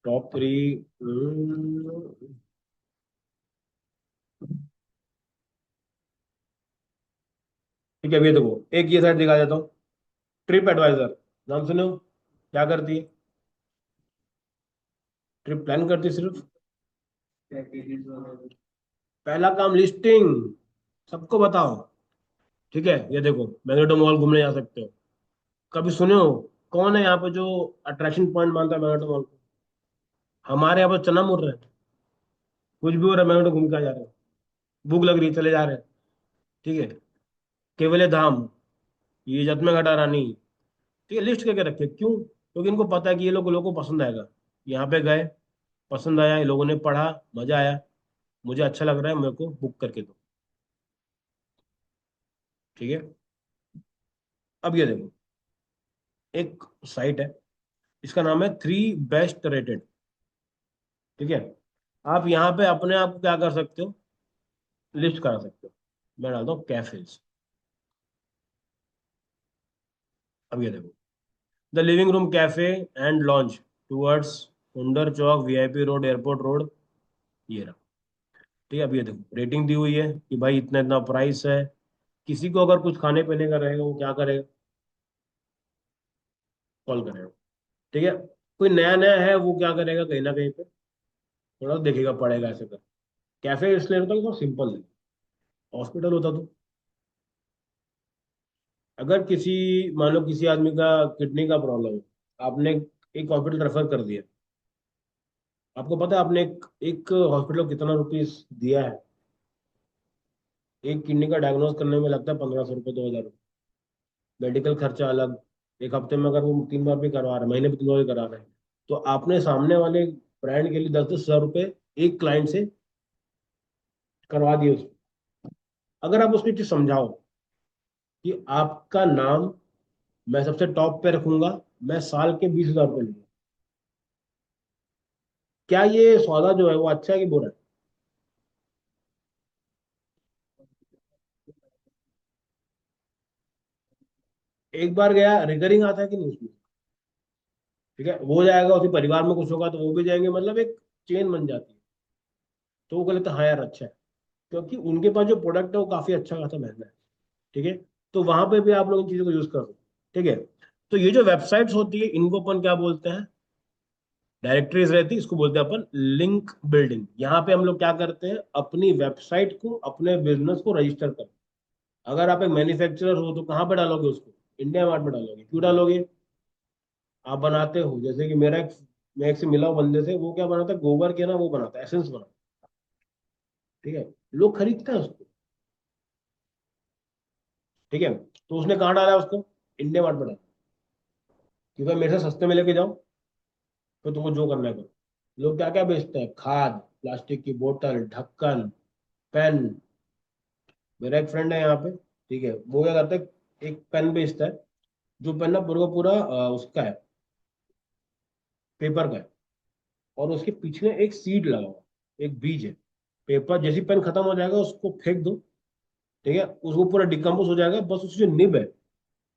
[SPEAKER 1] टॉप 3। ठीक है, अभी ये देखो, एक ये साइड दिखा देता हूँ, ट्रिप एडवाइजर, नाम सुने हो? क्या करती है? ट्रिप प्लान करती है सिर्फ। पहला काम लिस्टिंग, सबको बताओ। ठीक है। ये देखो, मैग्नेटो मॉल घूमने जा सकते हो। कभी सुने हो कौन है यहाँ पे जो अट्रैक्शन पॉइंट मानता है मैग्नेटो मॉल को? हमारे यहाँ पर चना मुड़ रहे हैं, कुछ भी हो रहा है मैग्नेटो घूम के आ जा रहे हैं, भूख लग रही है चले जा रहे हैं। ठीक है। केवले धाम, ये जत में घटा रानी, ठीक है, लिस्ट करके रखे। क्यों? क्योंकि इनको पता है कि ये लोगों को पसंद आएगा। यहाँ पे गए, पसंद आया, ये लोगों ने पढ़ा, मजा आया, मुझे अच्छा लग रहा है, मेरे को बुक करके दो। ठीक है। अब ये देखो, एक साइट है, इसका नाम है 3 बेस्ट रेटेड। ठीक है। आप यहाँ पे अपने आप को क्या कर सकते हो, लिस्ट करा सकते हो। मैं डालता हूँ कैफेज। अब ये देखो, the living room cafe and launch towards Hunder Chowk, VIP road, airport road, ये रहा। ठीक है। अब ये देखो, रेटिंग दी हुई है कि भाई इतना इतना प्राइस है। किसी को अगर कुछ खाने पीने का रहेगा, वो क्या करेगा, कॉल करेगा। ठीक है। कोई नया नया है, वो क्या करेगा, कहीं ना कहीं पे थोड़ा देखेगा, पड़ेगा ऐसे कर। कैफे इसलिए होता है कि सिंपल है। हॉस्पिटल होता तो, अगर किसी, मान लो किसी आदमी का किडनी का प्रॉब्लम है, आपने एक हॉस्पिटल रेफर कर दिया, आपको पता है आपने एक हॉस्पिटल को कितना रुपीस दिया है? एक किडनी का डायग्नोज करने में लगता है 1500 रुपये, 2000 रुपये, मेडिकल खर्चा अलग। एक हफ्ते में अगर वो 3 बार भी करवा रहे हैं, महीने में 3 बार भी करा रहे हैं, तो आपने सामने वाले ब्रांड के लिए 10-10 हजार रुपये एक क्लाइंट से करवा दिए उसको। अगर आप उसको चीज समझाओ कि आपका नाम मैं सबसे टॉप पे रखूंगा, मैं साल के 20 हजार रुपये लूंगा, क्या ये सौदा जो है वो अच्छा है कि बुरा है? एक बार गया, रिकरिंग आता है कि नहीं उसमें? ठीक है, वो जाएगा, उसी परिवार में कुछ होगा तो वो भी जाएंगे, मतलब एक चेन बन जाती है। तो वो कहते हैं हाँ यार अच्छा है। क्योंकि उनके पास जो प्रोडक्ट है वो काफी अच्छा खासा महंगा है। ठीक है, तो वहां पे भी आप लोग इन चीजों को यूज कर सकते हैं। ठीक है, तो ये जो वेबसाइट्स होती है इनको अपन क्या बोलते हैं, डायरेक्टरीज रहती है, इसको बोलते हैं अपन लिंक बिल्डिंग। यहाँ पे हम लोग क्या करते हैं, अपनी वेबसाइट को, अपने बिजनेस को रजिस्टर करते हैं। अगर आप एक मैन्युफैक्चरर हो तो कहाँ पे डालोगे उसको, इंडिया मार्ट में डालोगे। क्यों डालोगे, आप बनाते हो, जैसे कि मैं एक से मिला हूं बंदे से, वो क्या बनाता है, गोबर के ना वो बनाता है, एसेंस बनाता है। ठीक है, लोग खरीदते हैं उसको। ठीक है, तो उसने कहाँ डाला है उसको, इंडिया मार्ट में डाला, कि भाई मेरे से सस्ते में लेके जाओ, फिर तुमको जो करना है करो। लोग क्या क्या बेचते हैं, खाद, प्लास्टिक की बोतल, ढक्कन, पेन। मेरा एक फ्रेंड है यहाँ पे, ठीक है, वो क्या करता है, एक पेन बेचता है, जो पेन ना पूरा का पूरा उसका है, पेपर का है, और उसके पीछे एक सीड लगा हुआ, एक बीज है। पेपर जैसी पेन खत्म हो जाएगा उसको फेंक दो, ठीक है, उसको पूरा डिकम्पोज हो जाएगा, बस उसकी जो निब है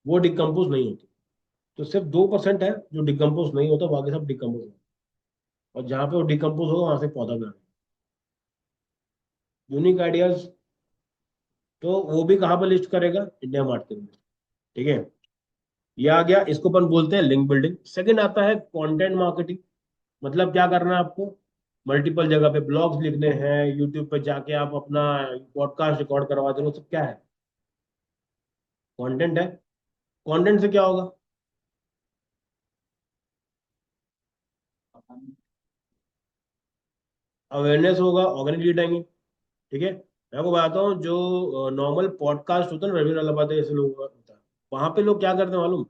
[SPEAKER 1] वो डिकम्पोज नहीं होती। तो सिर्फ 2% है जो डिकम्पोज नहीं होता, बाकी सब डिकम्पोज होता है। और जहाँ पे वो डिकम्पोज होगा वहां से पौधा भी आएगा। यूनिक आइडियाज, तो वो भी कहाँ पर लिस्ट करेगा, इंडिया मार्ट के अंदर। ठीक है, ये आ गया, इसको अपन बोलते हैं लिंक बिल्डिंग। सेकंड आता है कंटेंट मार्केटिंग। मतलब क्या करना है आपको, मल्टीपल जगह पे ब्लॉग्स लिखने हैं, यूट्यूब पे जाके आप अपना पॉडकास्ट रिकॉर्ड करवा दे रहे हो, सब क्या है, कंटेंट है। कंटेंट से क्या होगा, अवेयरनेस होगा, ऑर्गेनिक लीड आएंगे। ठीक है, मैं आपको बताता हूँ, जो नॉर्मल पॉडकास्ट होता है ना, रवि अलाहाबादी ऐसे लोग होता है, वहां पे लोग क्या करते हैं मालूम,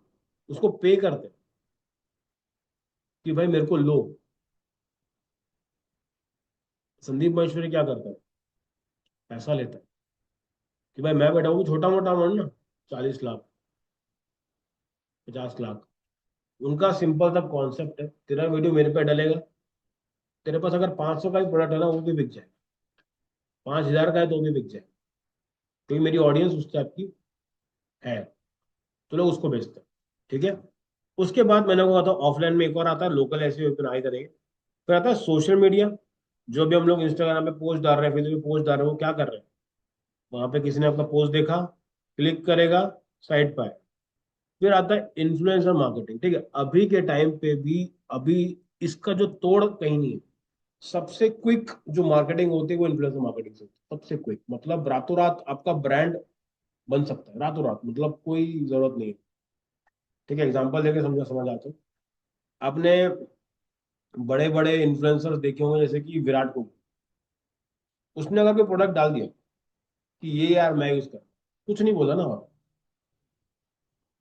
[SPEAKER 1] उसको पे करते हैं कि भाई मेरे को लो। संदीप महेश्वरी क्या करता है, पैसा लेता है कि भाई मैं बैठा हूँ, छोटा मोटा अमाउंट ना, 40 लाख, 50 लाख। उनका सिंपल सा कॉन्सेप्ट है, तेरा वीडियो मेरे पे डलेगा, तेरे पास अगर 500 का भी प्रोडक्ट है ना वो भी बिक जाए, 5,000 का है तो भी बिक जाए, क्योंकि मेरी ऑडियंस उस टाइप की है, तो लोग उसको बेचते हैं। ठीक है, उसके बाद मैंने कहा था ऑफलाइन में एक और आता है, लोकल ऐसे ओपन आई करेंगे। फिर आता है सोशल मीडिया, जो भी हम लोग इंस्टाग्राम पे पोस्ट डाल रहे हैं, फेसबुक पे पोस्ट डाल रहे हैं, वो क्या कर रहे हैं, वहां पे किसी ने अपना पोस्ट देखा, क्लिक करेगा, साइट पर आए। फिर आता है इन्फ्लुएंसर मार्केटिंग। ठीक है, अभी के टाइम पे भी, अभी इसका जो तोड़ कहीं नहीं है। सबसे क्विक जो मार्केटिंग होती है वो इन्फ्लुएंसर मार्केटिंग से होती है, सबसे क्विक, मतलब रातों रात आपका ब्रांड बन सकता है, रातों रात, मतलब कोई जरूरत नहीं है। ठीक है, एग्जांपल देके समझा समझ आता हूँ। आपने बड़े बड़े इन्फ्लुएंसर्स देखे होंगे, जैसे कि विराट कोहली, उसने अगर कोई प्रोडक्ट डाल दिया कि ये यार मैं यूज कर, कुछ नहीं बोला ना, और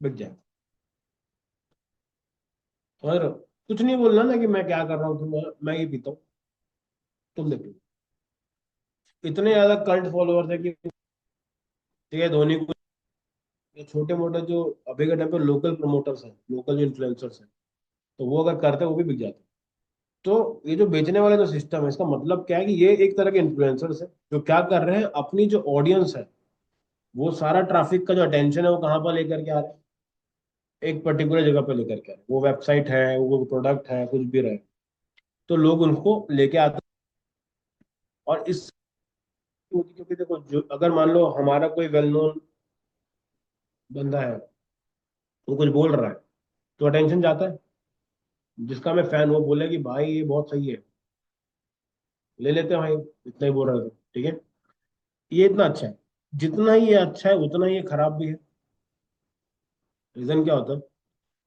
[SPEAKER 1] बिक जाए। और कुछ नहीं बोलना ना कि मैं क्या कर रहा हूँ, मैं ये पीता हूँ, तुम देखो, इतने ज्यादा कल्ट फॉलोअर्स है कि, ठीक है, धोनी को, ये छोटे मोटे जो अभी के टाइम पे लोकल प्रमोटर्स हैं, लोकल जो इन्फ्लुएंसर्स हैं, तो वो अगर करते हैं वो भी बिक जाते हैं। तो ये जो बेचने वाला जो सिस्टम है, इसका मतलब क्या है कि ये एक तरह के इन्फ्लुएंसर्स है जो क्या कर रहे हैं, अपनी जो ऑडियंस है, वो सारा ट्रैफिक का जो अटेंशन है वो कहाँ पर लेकर के आ रहे हैं, एक पर्टिकुलर जगह पर लेकर के आ रहे हैं। वो वेबसाइट है, वो प्रोडक्ट है, कुछ भी रहे, तो लोग उनको लेके आते हैं। और इस, क्योंकि देखो, जो अगर मान लो हमारा कोई वेल नोन बंदा है, वो कुछ बोल रहा है, तो अटेंशन जाता है, जिसका मैं फैन, वो बोले कि भाई ये बहुत सही है, ले लेते हैं भाई, इतना ही बोल रहे थे। ठीक है, ये इतना अच्छा है, जितना ही ये अच्छा है उतना ही ये खराब भी है। रीजन क्या होता है,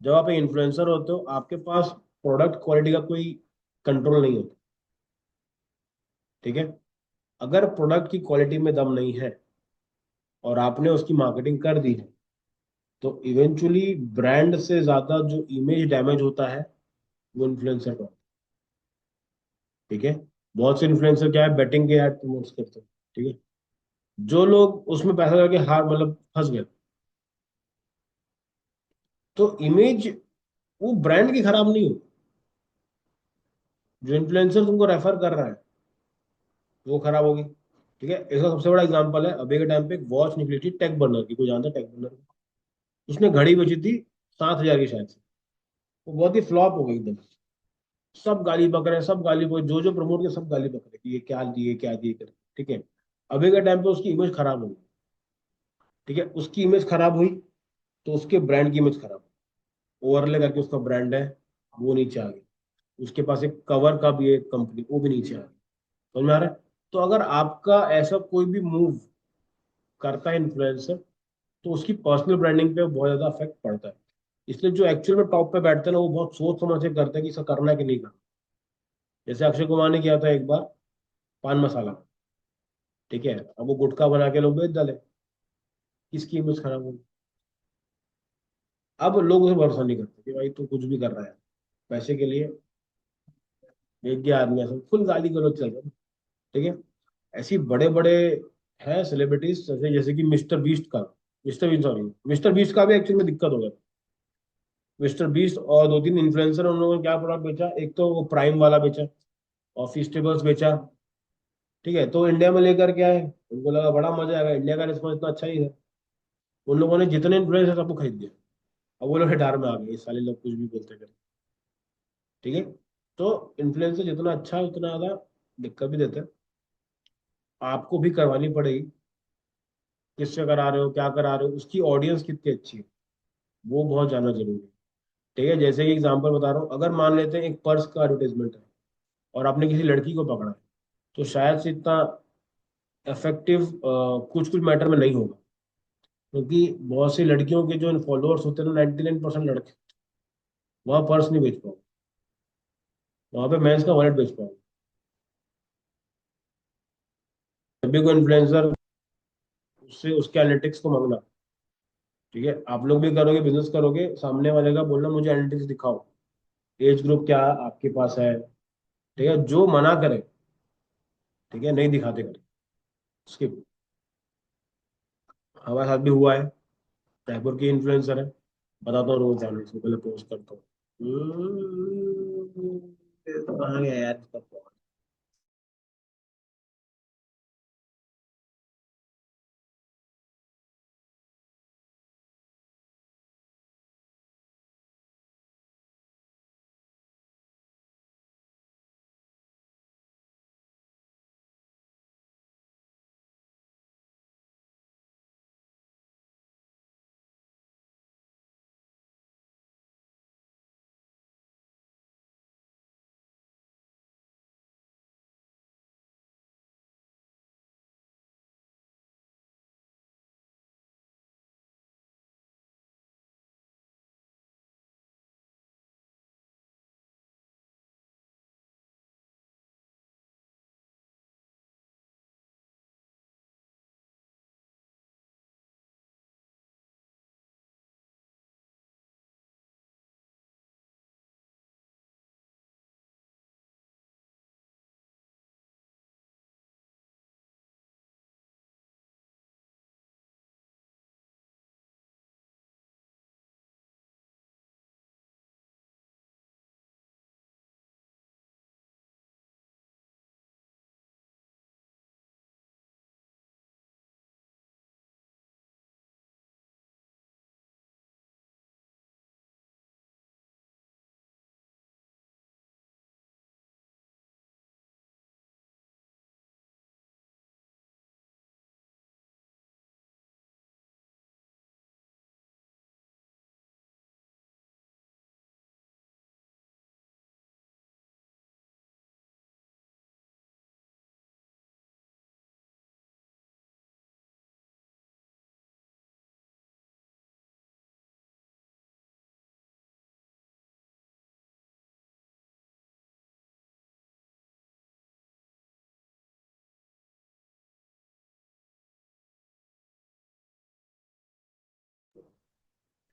[SPEAKER 1] जब आप एक इन्फ्लुएंसर होते हो, आपके पास प्रोडक्ट क्वालिटी का कोई कंट्रोल नहीं होता। ठीक है, अगर प्रोडक्ट की क्वालिटी में दम नहीं है और आपने उसकी मार्केटिंग कर दी है, तो इवेंचुअली ब्रांड से ज्यादा जो इमेज डैमेज होता है वो इन्फ्लुएंसर का होता है। ठीक है, बहुत से इन्फ्लुएंसर क्या है, बेटिंग के ऐड प्रमोट करते हैं। ठीक है, जो लोग उसमें पैसा करके हार, मतलब फंस गए, तो इमेज वो ब्रांड की खराब नहीं हो, जो इन्फ्लुएंसर तुमको रेफर कर रहा है वो खराब होगी। ठीक है, इसका सबसे बड़ा एग्जांपल है, अभी के टाइम पे एक वॉच निकली थी टेक बर्नर की, कोई जानता है टेक बर्नर को? उसने घड़ी बेची थी 7,000 की शायद से, वो बहुत ही फ्लॉप हो गई एकदम। सब गाली बक रहे हैं, सब गाली बक, जो जो प्रमोट के सब गाली बक रहे हैं कि ये क्या दिए, क्या दिए कर। ठीक है, अभी के टाइम पे उसकी इमेज खराब होगी। ठीक है, उसकी इमेज खराब हुई तो उसके ब्रांड की इमेज खराब, ओवरले करके उसका ब्रांड है वो नीचे आ गया, उसके पास एक कवर का भी एक कंपनी वो भी नीचे आ गई। समझ में आ रहा है? तो अगर आपका ऐसा कोई भी मूव करता है इन्फ्लुएंसर, तो उसकी पर्सनल ब्रांडिंग पे बहुत ज्यादा इफेक्ट पड़ता है। इसलिए जो एक्चुअल में टॉप पे बैठते हैं ना, वो बहुत सोच समझ के करते हैं कि इसका करना है कि नहीं करना। जैसे अक्षय कुमार ने किया था एक बार, पान मसाला। ठीक है, अब वो गुटखा बना के लोग बेच डाले, किसकी इमेज खराब होगी। अब लोग उसे भरोसा नहीं करते कि भाई तू कुछ भी कर रहा है पैसे के लिए। एक गया आदमी ऐसा फुल गाली गलौज चल रहा है। ठीक है, ऐसी बड़े बड़े हैं सेलिब्रिटीज, जैसे जैसे कि मिस्टर बीस्ट का, mister beast sorry, mister beast का भी एक्चुअली में दिक्कत हो गया। मिस्टर बीस्ट और दो तीन इन्फ्लुएंसर, उन लोगों ने क्या प्रोडक्ट बेचा, एक तो वो प्राइम वाला बेचा और फेस्टिवल्स बेचा। ठीक है, तो इंडिया में लेकर के आए, उनको लगा बड़ा मजा आएगा, इंडिया का रिस्पॉन्स इतना अच्छा ही है। उन लोगों ने जितने इन्फ्लुएंसर सबको खरीद दिया। अब वो लोग हिटार में आ गए, इस साले लोग कुछ भी बोलते हैं। ठीक है, तो इन्फ्लुएंसर जितना अच्छा है उतना ज्यादा दिक्कत भी देता है। आपको भी करवानी पड़ेगी, किससे करा रहे हो, क्या करा रहे हो, उसकी ऑडियंस कितनी अच्छी है, वो बहुत जानना जरूरी है। ठीक है, जैसे कि एग्जांपल बता रहा हूँ, अगर मान लेते हैं एक पर्स का एडवर्टाइजमेंट है और आपने किसी लड़की को पकड़ा है, तो शायद से इतना इफेक्टिव कुछ कुछ मैटर में नहीं होगा। क्योंकि बहुत सी लड़कियों के जो फॉलोअर्स होते हैं ना, 99% लड़के, वहाँ पर्स नहीं बेच पाओगे, वहाँ पे मेंस का वॉलेट बेच पाओगे। जब भी कोई इन्फ्लुएंसर, उससे उसके एनालिटिक्स को मांगना। ठीक है, आप लोग भी करोगे, बिजनेस करोगे, सामने वाले का बोलना मुझे एनालिटिक्स दिखाओ, एज ग्रुप क्या आपके पास है। ठीक है, जो मना करे, ठीक है, नहीं दिखाते करे, स्किप। हमारे साथ भी हुआ है, रायपुर की इन्फ्लुएंसर है, बताता हूँ रोज आने से पहले पोस्ट करता हूँ। ये तो कहाँ गया यार इसका phone?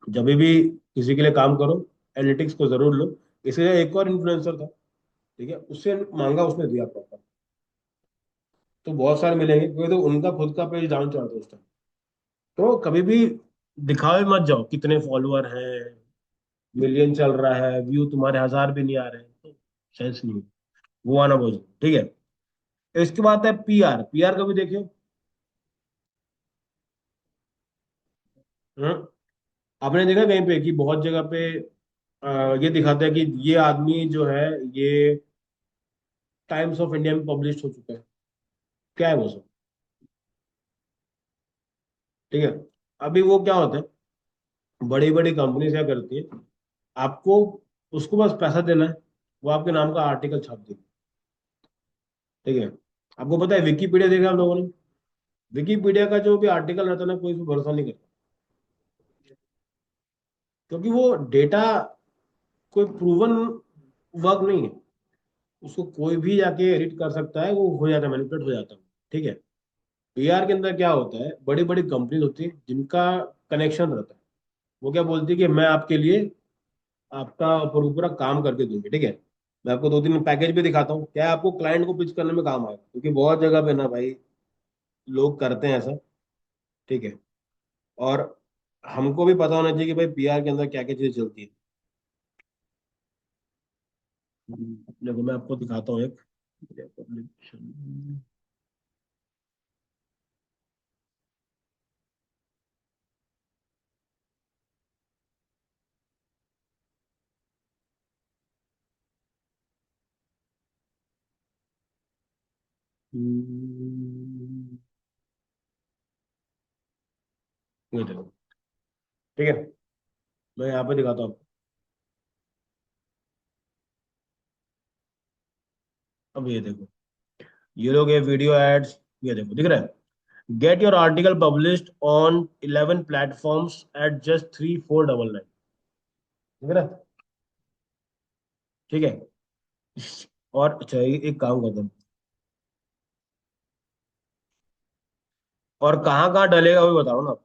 [SPEAKER 1] जब भी किसी के लिए काम करो, एनालिटिक्स को जरूर लो। इसलिए एक और इन्फ्लुएंसर था, ठीक है, उससे मांगा, उसने दिया प्रॉपर। तो बहुत सारे मिलेंगे, क्योंकि तो उनका खुद का पेज डाउन चल रहा था उस टाइम। तो कभी भी दिखावे मत जाओ कितने फॉलोअर हैं, मिलियन चल रहा है, व्यू तुम्हारे 1000 भी नहीं आ रहे हैं, तो सेंस नहीं है, वो आना बहुत जरूरी। ठीक है, इसके बाद है पीआर। पीआर का भी देखियो। हाँ? आपने देखा कहीं पे कि बहुत जगह पे ये दिखाता है कि ये आदमी जो है, ये टाइम्स ऑफ इंडिया में पब्लिश हो चुका है। क्या है वो सब? ठीक है। अभी वो क्या होता है, बड़ी बड़ी कंपनी क्या करती है, आपको उसको बस पैसा देना है, वो आपके नाम का आर्टिकल छाप देगी। ठीक है। आपको पता है विकीपीडिया देखा हम लोगों ने, विकीपीडिया का जो भी आर्टिकल रहता है ना, कोई उसमें भरोसा नहीं करता, क्योंकि वो डेटा कोई प्रूवन वर्क नहीं है। उसको कोई भी जाके एडिट कर सकता है, वो हो जाता है, मैनिपुलेट हो जाता है। ठीक है। पीआर के अंदर क्या होता है, बड़ी बड़ी कंपनीज होती है जिनका कनेक्शन रहता है। वो क्या बोलती है कि मैं आपके लिए आपका पूरा पूरा काम करके दूंगी। ठीक है। मैं आपको 2 3 पैकेज भी दिखाता हूँ, क्या है, आपको क्लाइंट को पिच करने में काम आएगा, क्योंकि बहुत जगह पे ना भाई लोग करते हैं ऐसा। ठीक है। और हमको भी पता होना चाहिए कि भाई पीआर के अंदर क्या क्या चीजें चलती है। देखो मैं आपको दिखाता हूँ एक पब्लिकेशन। ये देखो। ठीक है। मैं यहाँ पे दिखाता हूँ। अब ये देखो, ये लोग ये वीडियो एड्स, ये देखो दिख रहा है, get your article published on 11 platforms at just 3499। दिख रहा है। ठीक है। और अच्छा एक काम करता हूँ, और कहाँ कहाँ डलेगा वो बताओ ना आपको।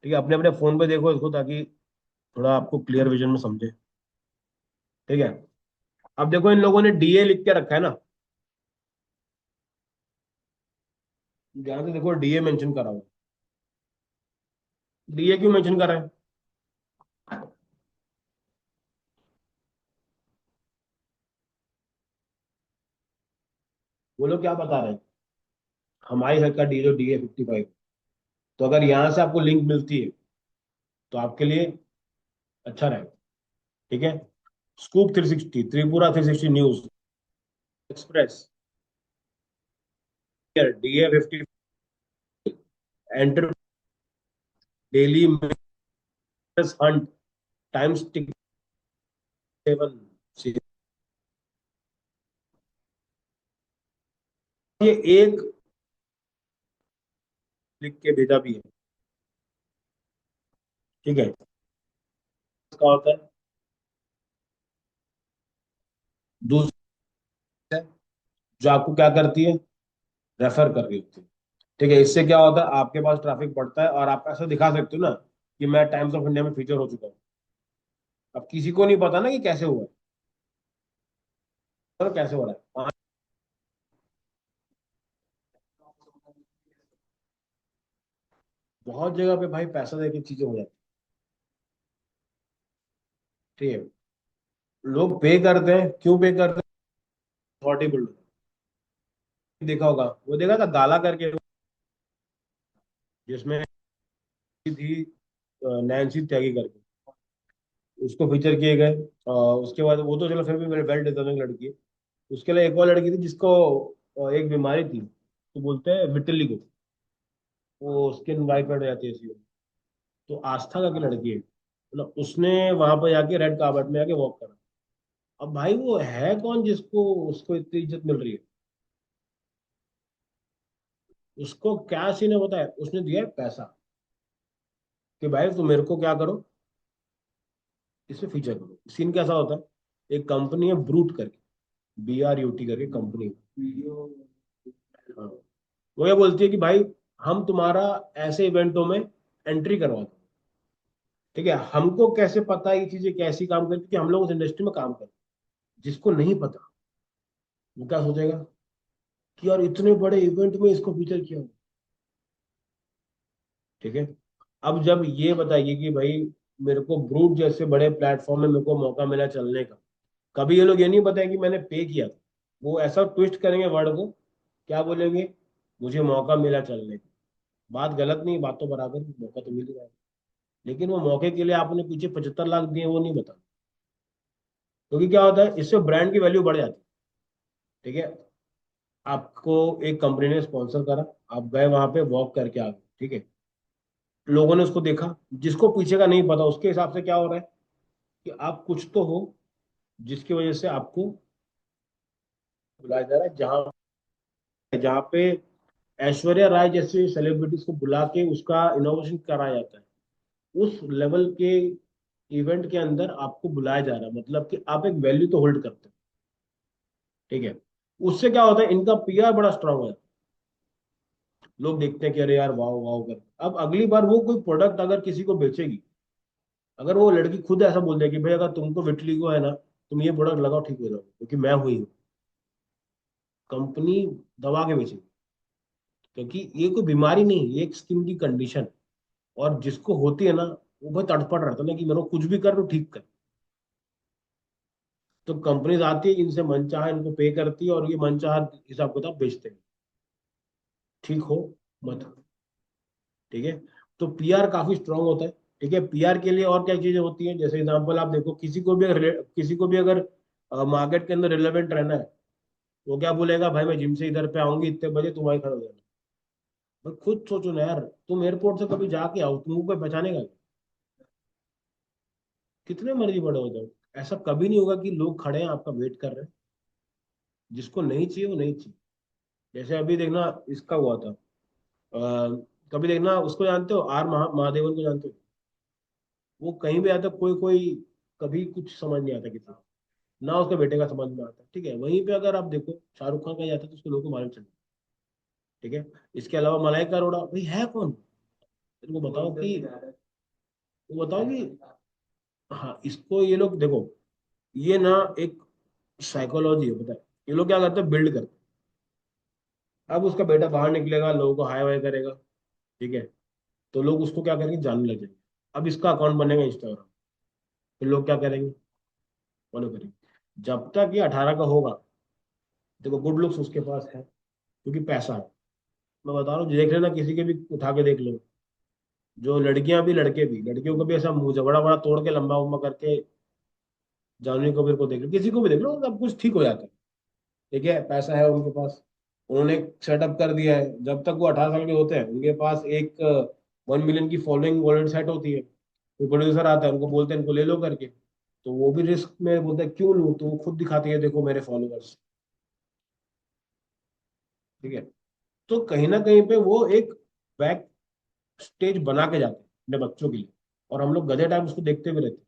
[SPEAKER 1] ठीक है, अपने अपने फोन पे देखो इसको, ताकि थोड़ा आपको क्लियर विजन में समझे। ठीक है। अब देखो इन लोगों ने डीए लिख के रखा है ना, ध्यान से देखो, डीए मेंशन करा हुआ है। डीए क्यों मेंशन कर रहा है? वो लोग क्या बता रहे हैं, हमारी सरकार डी जो DA 55, तो अगर यहाँ से आपको लिंक मिलती है तो आपके लिए अच्छा रहेगा। ठीक है। Scoop 360, Tripura 360 news, express, DA 50, enter, Dailyhunt, times tick 7, ये एक लिख के भेजा भी है। ठीक है। इसका होता है दूसरा, जो आपको क्या करती है, रेफर कर रही होती है। ठीक है। इससे क्या होता है, आपके पास ट्रैफिक बढ़ता है, और आप ऐसा दिखा सकते हो ना कि मैं टाइम्स ऑफ इंडिया में फीचर हो चुका हूँ। अब किसी को नहीं पता ना कि कैसे हुआ है, और कैसे हो रहा है। बहुत जगह पे भाई पैसा देके चीजें हो जाती है। ठीक है। लोग पे करते हैं, क्यों पे करते हैं? अथॉरिटी बिल्डर देखा होगा, वो देखा था गाला करके, जिसमें थी नैन्सी त्यागी करके, उसको फीचर किए गए। उसके बाद वो तो चलो फिर भी मेरे वेल डिजर्विंग लड़की है। उसके लिए एक और लड़की थी जिसको एक बीमारी थी, तो बोलते हैं विटिलिगो, वो स्किन वाइट हो जाती है ऐसी। तो आस्था का की लड़की है, मतलब उसने वहां पर जाके रेड कार्पेट में जाके वॉक करा। अब भाई वो है कौन जिसको उसको इतनी इज्जत मिल रही है? उसको क्या सीन है पता है, उसने दिया है पैसा कि भाई तुम मेरे को क्या करो, इसमें फीचर करो। सीन कैसा होता है, एक कंपनी है ब्रूट करके, BRUT करके कंपनी, हाँ, वो ये बोलती है कि भाई हम तुम्हारा ऐसे इवेंटों में एंट्री करवाते हैं। ठीक है। हमको कैसे पता है ये चीजें कैसी काम करती है, कि हम लोग उस इंडस्ट्री में काम करते हैं। जिसको नहीं पता, वो क्या सोचेगा कि यार इतने बड़े इवेंट में इसको फीचर किया हो। ठीक है। अब जब ये बताइए कि भाई मेरे को ब्रूट जैसे बड़े प्लेटफॉर्म में मेरे को मौका मिला चलने का, कभी ये लोग ये नहीं बताए कि मैंने पे किया था। वो ऐसा ट्विस्ट करेंगे वर्ड को, क्या बोलेंगे, मुझे मौका मिला चलने का। बात गलत नहीं, बात तो बराबर है, मौका तो मिल ही रहा है। लेकिन वो मौके के लिए आपने पीछे 75 लाख दिए, वो नहीं बता। क्योंकि क्या होता है, इससे ब्रांड की वैल्यू बढ़ जाती है। ठीक है, आपको एक कंपनी ने स्पॉन्सर करा, आप गए वहां पे, वॉक करके आ गए, ठीक है, लोगों ने उसको देखा, जिसको पीछे का नहीं पता उसके हिसाब से क्या हो रहा है कि आप कुछ तो हो जिसकी वजह से आपको बुलाया जा रहा है। जहाँ जहाँ पे ऐश्वर्या राय जैसे सेलिब्रिटीज को बुला के उसका इनोवेशन कराया जाता है, उस लेवल के इवेंट के अंदर आपको बुलाया जा रहा है, मतलब कि आप एक वैल्यू तो होल्ड करते हैं। ठीक है, उससे क्या होता है, इनका पीआर बड़ा स्ट्रांग है। लोग देखते हैं कि अरे यार वाह वाह कर, अब अगली बार वो कोई प्रोडक्ट अगर किसी को बेचेगी, अगर वो लड़की खुद ऐसा बोल दे कि भाई अगर तुमको विटलिगो है ना, तुम ये प्रोडक्ट लगाओ ठीक हो जाओगे क्योंकि मैं हुई हूँ, कंपनी दबा के बेचेगी। क्योंकि ये कोई बीमारी नहीं, ये एक स्किन की कंडीशन, और जिसको होती है ना, वो बहुत तड़पड़ रहता है ना कि मेरे को कुछ भी कर, तो ठीक कर। तो कंपनीज आती है, इनसे मनचाहा इनको पे करती है, और ये मनचाहा हिसाब किताब बेचते हैं। ठीक हो मत हो। ठीक है, तो पीआर काफी स्ट्रांग होता है। ठीक है, पीआर के लिए और क्या चीजें होती हैं, जैसे एग्जांपल आप देखो, किसी को भी अगर मार्केट के अंदर रिलेवेंट रहना है, वो क्या बोलेगा, भाई मैं जिम से इधर पे आऊंगी इतने बजे, तुम वहीं खड़े हो जाना। भाई खुद सोचो ना यार, तुम एयरपोर्ट से कभी जाके आओ, तुमको कोई पहचानेगा? कितने मर्जी बड़े हो जाओ, ऐसा कभी नहीं होगा कि लोग खड़े हैं आपका वेट कर रहे हैं। जिसको नहीं चाहिए वो नहीं चाहिए। जैसे अभी देखना, इसका हुआ था, कभी देखना उसको जानते हो, महादेवन को जानते हो? वो कहीं भी आता, कोई कोई कभी कुछ समझ नहीं आता किसी को, ना उसके बेटे का समझ में आता। ठीक है, वहीं पे अगर आप देखो शाहरुख खान कहीं जाता है तो उसको लोगों को मालूम चलता। ठीक है, इसके अलावा मलाइका अरोड़ा भाई है कौन? तेरे को बताओ कि, वो बताओ कि, हाँ इसको ये लोग देखो, ये ना एक साइकोलॉजी है, पता है, ये लोग क्या करते हैं, बिल्ड करते हैं। अब उसका बेटा बाहर निकलेगा, लोगों को हाय वाय करेगा, ठीक है, तो लोग उसको क्या करेंगे, जानने लग जाएंगे। अब इसका अकाउंट बनेगा इंस्टाग्राम, तो लोग क्या करेंगे, फॉलो करेंगे। जब तक ये 18 का होगा, देखो गुड लुक्स उसके पास है क्योंकि पैसा है। मैं बता रहा हूँ, देख लेना किसी के भी उठा के देख लो, जो लड़कियां भी लड़के भी, लड़कियों को भी ऐसा मुंह जबड़ा बड़ा तोड़ के लंबा उम्मा करके, जानवी कबीर को देख लो, किसी को भी देख लो, सब कुछ ठीक हो जाता है। ठीक है, पैसा है उनके पास, उन्होंने सेटअप कर दिया है। जब तक वो 18 साल के होते हैं, उनके पास एक 1 मिलियन की फॉलोइंग ऑलरेडी सेट होती है। कोई प्रोड्यूसर आता है, उनको बोलते हैं इनको ले लो करके, तो वो भी रिस्क में बोलते हैं क्यों लूं, तो वो खुद दिखाती है देखो मेरे फॉलोअर्स। ठीक है, तो कहीं ना कहीं पे वो एक बैक स्टेज बना के जाते हैं अपने बच्चों के लिए, और हम लोग गधे टाइम उसको देखते भी रहते हैं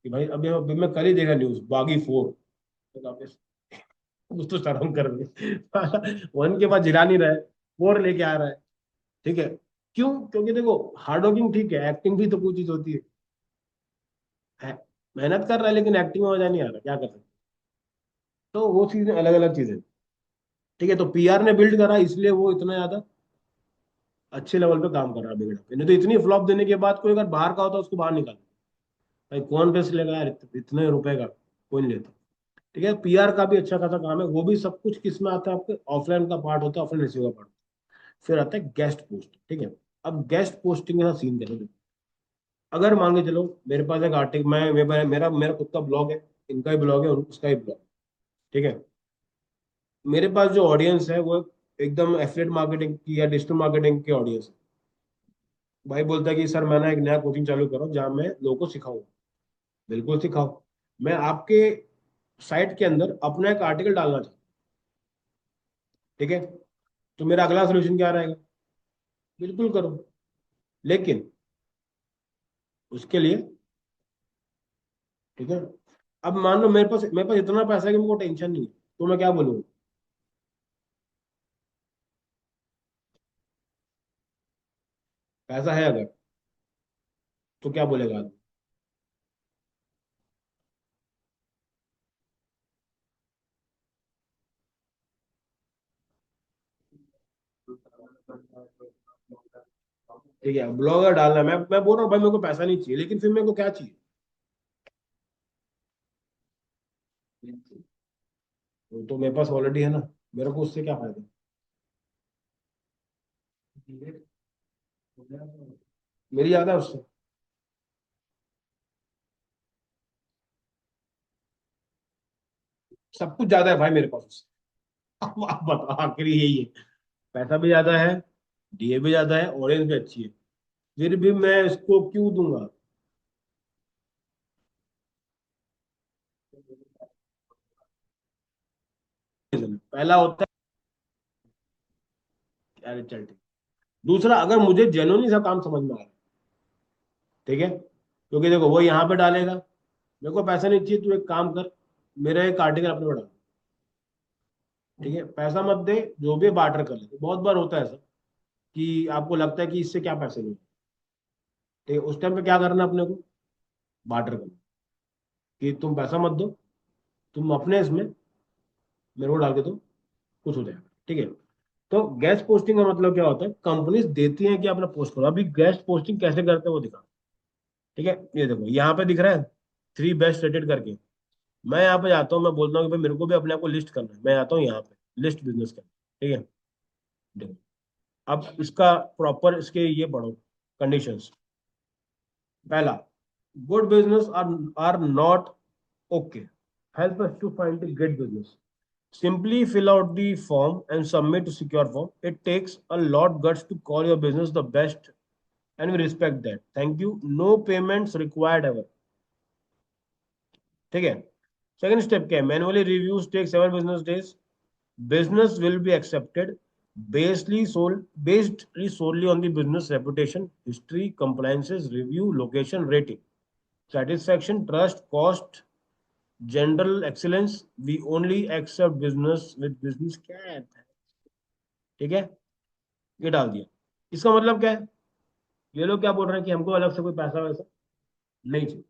[SPEAKER 1] कि भाई अभी अभी मैं कल ही देखा न्यूज, बागी 4, तो काफी कुछ तो शर्म कर रहे 1 के बाद जिरा नहीं रहा है, 4 लेके आ रहा है। ठीक है, क्यों? क्योंकि देखो, हार्ड वर्किंग ठीक है, एक्टिंग भी तो कोई चीज होती है। मेहनत कर रहा है लेकिन एक्टिंग में मजा नहीं आ रहा, क्या कर सकते हैं? तो वो चीजें अलग अलग चीजें। ठीक है, तो पीआर ने बिल्ड करा, इसलिए वो इतना ज्यादा अच्छे लेवल पे काम कर रहा है बिगड़ा पे। नहीं तो इतनी फ्लॉप देने के बाद कोई अगर बाहर का होता उसको बाहर निकाल, भाई कौन रिस्क लेगा यार, इतने रुपए का कोई नहीं लेता। ठीक है, पीआर का भी अच्छा खासा काम है, वो भी सब कुछ किस में आता है, आपके ऑफलाइन का पार्ट होता है, ऑफलाइन रिसीव का पार्ट। फिर आता है गेस्ट पोस्ट। ठीक है, अब गेस्ट पोस्टिंग का सीन कैसे, अगर मान के चलो मेरे पास एक आर्टिकल, मेरा मेरा खुद का ब्लॉग है, इनका ही ब्लॉग है, उसका ही ब्लॉग। ठीक है, मेरे पास जो ऑडियंस है वो एकदम एफिलिएट मार्केटिंग की या डिजिटल मार्केटिंग की ऑडियंस है। भाई बोलता है कि सर मैं ना एक नया कोचिंग चालू कर रहा हूँ जहाँ मैं लोगों को सिखाऊँ। बिल्कुल सिखाओ, मैं आपके साइट के अंदर अपना एक आर्टिकल डालना चाहता हूँ। ठीक है, तो मेरा अगला सोल्यूशन क्या रहेगा, बिल्कुल करो, लेकिन उसके लिए, ठीक है, अब मान लो मेरे पास इतना पैसा है कि मुझको टेंशन नहीं है, तो मैं क्या बोलूँ, पैसा है अगर, तो क्या बोलेगा आदमी? ठीक है, ब्लॉगर डालना है, मैं बोल रहा हूँ भाई मेरे को पैसा नहीं चाहिए, लेकिन फिर मेरे को क्या चाहिए? वो तो मेरे पास ऑलरेडी है ना, मेरे को उससे क्या फायदा? मेरी ज्यादा है उससे। सब कुछ ज्यादा है भाई मेरे पास उससे। अब आप बताओ, आखिरी यही है, पैसा भी ज्यादा है, डीए भी ज्यादा है, ऑडियंस भी अच्छी है, फिर भी मैं इसको क्यों दूंगा? पहला होता है अरे चल ठीक। दूसरा, अगर मुझे जेन्युइनली सा काम समझ में आ रहा है, ठीक है, क्योंकि देखो वो यहाँ पे डालेगा, मेरे को पैसा नहीं चाहिए, तू एक काम कर, मेरा एक आर्टिकल अपने में डाल, ठीक है, पैसा मत दे, जो भी बार्टर कर ले। तो बहुत बार होता है ऐसा कि आपको लगता है कि इससे क्या पैसे मिले, ठीक है, उस टाइम पे क्या करना है अपने को? बार्टर करना, कि तुम पैसा मत दो, तुम अपने इसमें मेरे को डाल के दो, कुछ हो जाएगा, ठीक है। तो गेस्ट पोस्टिंग का मतलब क्या होता है? कंपनीज देती हैं कि अपना पोस्ट करो। अभी गेस्ट पोस्टिंग कैसे करते हैं वो दिखा, ठीक है। ये देखो यहाँ पे दिख रहा है 3 बेस्ट रेटेड करके। मैं यहाँ पे जाता हूँ, मैं बोलता हूँ कि भाई मेरे को भी अपने आप को लिस्ट करना है, मैं आता हूँ यहाँ पे लिस्ट बिजनेस का, ठीक है। देखो, अब इसका प्रॉपर इसके ये पढ़ो कंडीशंस। पहला, good business are not okay, help us to find the great business. Simply fill out the form and submit to secure form. It takes a lot guts to call your business the best, and we respect that. Thank you. No payments required ever. ठीक है। Second step क्या है? Manually reviews take 7 business days. Business will be accepted based solely on the business reputation, history, compliances, review, location, rating, satisfaction, trust, cost, general excellence. We only accept business with business क्या है? ठीक है, ये डाल दिया। इसका मतलब क्या है? ये लोग क्या बोल रहे हैं कि हमको अलग से कोई पैसा वैसा नहीं चाहिए,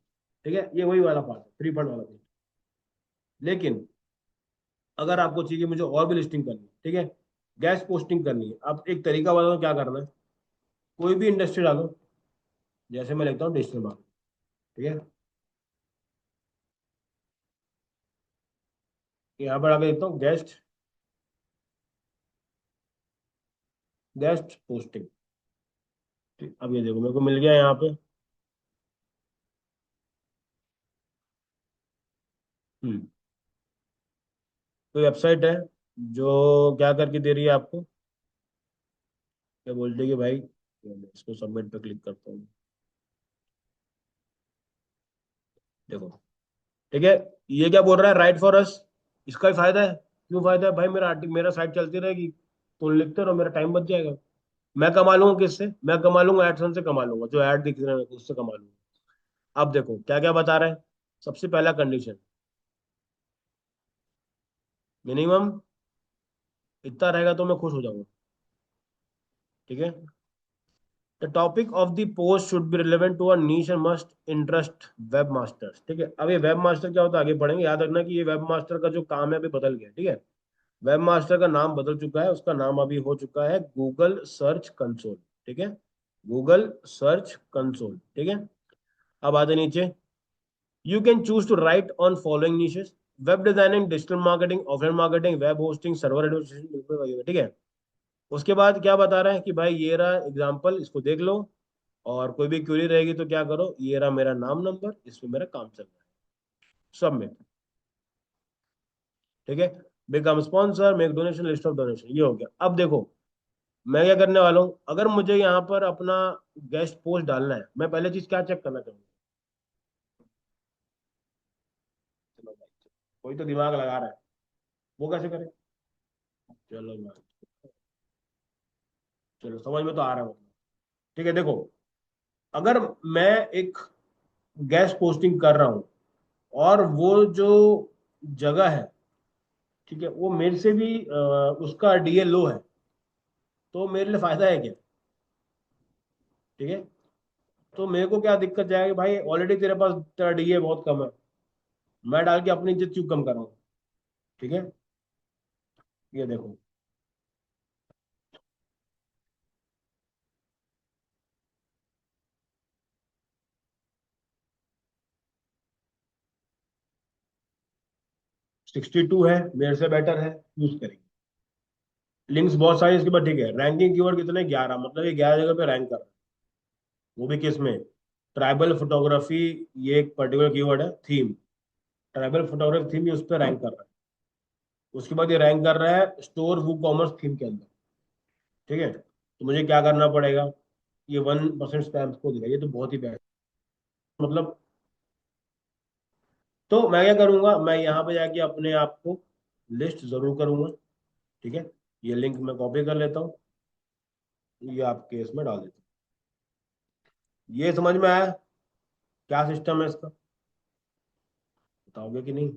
[SPEAKER 1] ठीक है, ये वही वाला पार्ट है, फ्री फंड वाला पार्ट। लेकिन अगर आपको चाहिए कि मुझे और भी लिस्टिंग करनी है, ठीक है, गैस पोस्टिंग करनी है, आप एक तरीका बताओ क्या करना है। कोई भी इंडस्ट्री डालो, जैसे मैं लिखता हूँ डिजिटल मार्केटिंग, ठीक है, यहाँ पर आगे लिखता हूँ गेस्ट गेस्ट पोस्टिंग। ठीक, अब ये देखो मेरे को मिल गया यहाँ पे। हम्म। कोई वेबसाइट है जो क्या करके दे रही है आपको, क्या बोलते हैं कि भाई, मैं इसको सबमिट पे क्लिक करता हूँ। देखो, ठीक है, ये क्या बोल रहा है? Right for us. इसका ही फायदा है। क्यों फायदा है भाई? मेरा आर्टिकल, मेरा साइट चलती रहेगी, तो लिखते रहो, मेरा टाइम बच जाएगा। मैं कमा लूंगा किससे? मैं कमा लूंगा एडसन से, कमा लूंगा, जो ऐड दिख रहे हैं उससे कमा लूंगा। अब देखो क्या क्या बता रहा है। सबसे पहला कंडीशन, मिनिमम इतना रहेगा तो मैं खुश हो जाऊंगा, ठीक है। The topic of the post should be relevant to a niche and must interest web masters, ठीक है। अब ये वेब मास्टर क्या होता है आगे पढ़ेंगे, याद रखना कि ये वेब मास्टर का जो काम है अभी बदल गया, ठीक है। वेब मास्टर का नाम बदल चुका है, उसका नाम अभी हो चुका है गूगल सर्च कंसोल, ठीक है, गूगल सर्च कंसोल, ठीक है। अब आते नीचे, you can choose to write on following niches: web designing, digital marketing, offline marketing, web hosting, server administration, ठीक है। उसके बाद क्या बता रहा है कि भाई ये रहा एग्जाम्पल, इसको देख लो, और कोई भी क्वेरी रहेगी तो क्या करो, ये रहा मेरा नाम नंबर, इसमें मेरा काम चल रहा है, सबमिट, ठीक है। Become sponsor, make donation, list of donation, ये हो गया। अब देखो मैं क्या करने वाला हूँ, अगर मुझे यहाँ पर अपना गेस्ट पोस्ट डालना है, मैं पहले चीज क्या चेक करना चाहूंगा? चलो भाई, कोई तो दिमाग लगा रहा है, वो कैसे करें? चलो भाई, चलो समझ में तो आ रहा है मतलब, ठीक है। देखो, अगर मैं एक गेस्ट पोस्टिंग कर रहा हूँ, और वो जो जगह है, ठीक है, वो मेरे से भी उसका डीए लो है, तो मेरे लिए फायदा है क्या? ठीक है, तो मेरे को क्या दिक्कत जाएगी भाई? ऑलरेडी तेरे पास तेरा डीए बहुत कम है, मैं डाल के अपनी इज्जत क्यों कम कर रहा हूँ? ठीक है, ये देखो, 62 है, मेरे से बेटर है, यूज करेंगे। लिंक्स बहुत सारे इसके बाद, ठीक है। रैंकिंग कीवर्ड कितने? 11, मतलब ये 11 जगह पे रैंक कर रहा है। वो भी किस में? ट्राइबल फोटोग्राफी, ये एक पर्टिकुलर कीवर्ड है, थीम, ट्राइबल फोटोग्राफी थीम, ये उस पर रैंक कर रहा है। उसके बाद ये रैंक कर रहा है स्टोर वू कॉमर्स थीम के अंदर। ठीक है, तो मुझे क्या करना पड़ेगा, ये 1% स्पैम को दिया, ये तो बहुत ही बेस्ट, मतलब। तो मैं क्या करूंगा, मैं यहाँ पे जाके अपने आप को लिस्ट जरूर करूंगा। ठीक है, ये लिंक मैं कॉपी कर लेता हूँ, ये आपके इसमें डाल देता हूँ। ये समझ में आया क्या सिस्टम है इसका? बताओगे कि नहीं?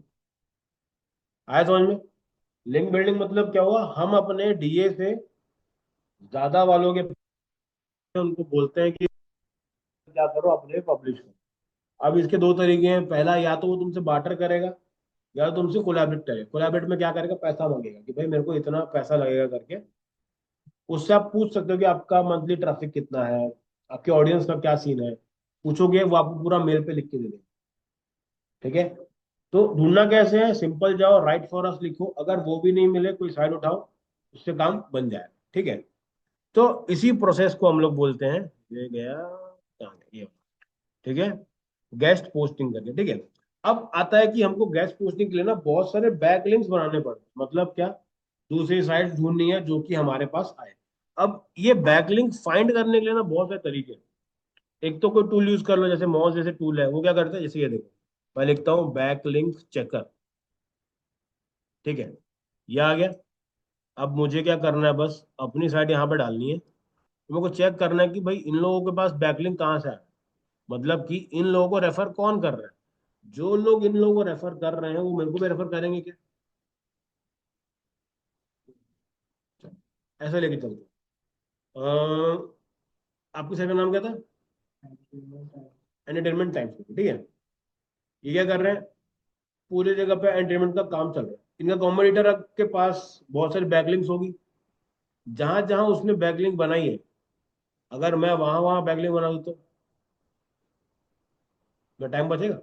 [SPEAKER 1] आया समझ में? लिंक बिल्डिंग मतलब क्या हुआ, हम अपने डीए से ज्यादा वालों के उनको बोलते हैं कि क्या करो, अपने पब्लिश करो। अब इसके दो तरीके हैं, पहला या तो वो तुमसे बार्टर करेगा, या तो तुमसे कोलैबोरेट करेगा। कोलैबोरेट में क्या करेगा, पैसा मांगेगा कि भाई मेरे को इतना पैसा लगेगा करके। उससे आप पूछ सकते हो कि आपका मंथली ट्रैफिक कितना है, आपके ऑडियंस का क्या सीन है, पूछोगे वो आपको पूरा मेल पे लिख के दे देगा। ठीक है, तो ढूंढना कैसे है, सिंपल जाओ राइट फॉर अस लिखो, अगर वो भी नहीं मिले कोई साइड उठाओ, उससे काम बन जाए। ठीक है, तो इसी प्रोसेस को हम लोग बोलते हैं, ये गया कहाँ गया? ये, ठीक है, गेस्ट पोस्टिंग करके। ठीक है, अब आता है कि हमको गेस्ट पोस्टिंग के लिए ना बहुत सारे बैक लिंक्स बनाने पड़ते हैं। मतलब क्या, दूसरी साइट ढूंढनी है जो कि हमारे पास आए। अब ये बैकलिंक फाइंड करने के लिए ना बहुत सारे तरीके हैं। एक तो कोई टूल यूज कर लो, जैसे मॉज जैसे टूल है, वो क्या करता है, जैसे ये देखो, मैं लिखता हूँ बैकलिंक चेकर। ठीक है, ये आ गया। अब मुझे क्या करना है, बस अपनी साइट यहाँ पे डालनी है, तो मेरे को चेक करना है कि भाई इन लोगों के पास बैकलिंक कहाँ से आया, मतलब कि इन लोगों को रेफर कौन कर रहा है। जो लोग इन लोगों को रेफर कर रहे हैं वो मेरे को भी रेफर करेंगे क्या? ऐसा लेके चलते हैं। आपकी साइट का नाम क्या था? Entertainment times. ठीक है, ये क्या कर रहे हैं, पूरी जगह पे एंटरटेनमेंट का काम चल रहा है। इनका कॉम्पिटिटर के पास बहुत सारी बैकलिंक्स होगी, जहां जहां उसने बैकलिंक बनाई है, अगर मैं वहां वहां बैकलिंक बना दूं तो मेरा टाइम बचेगा?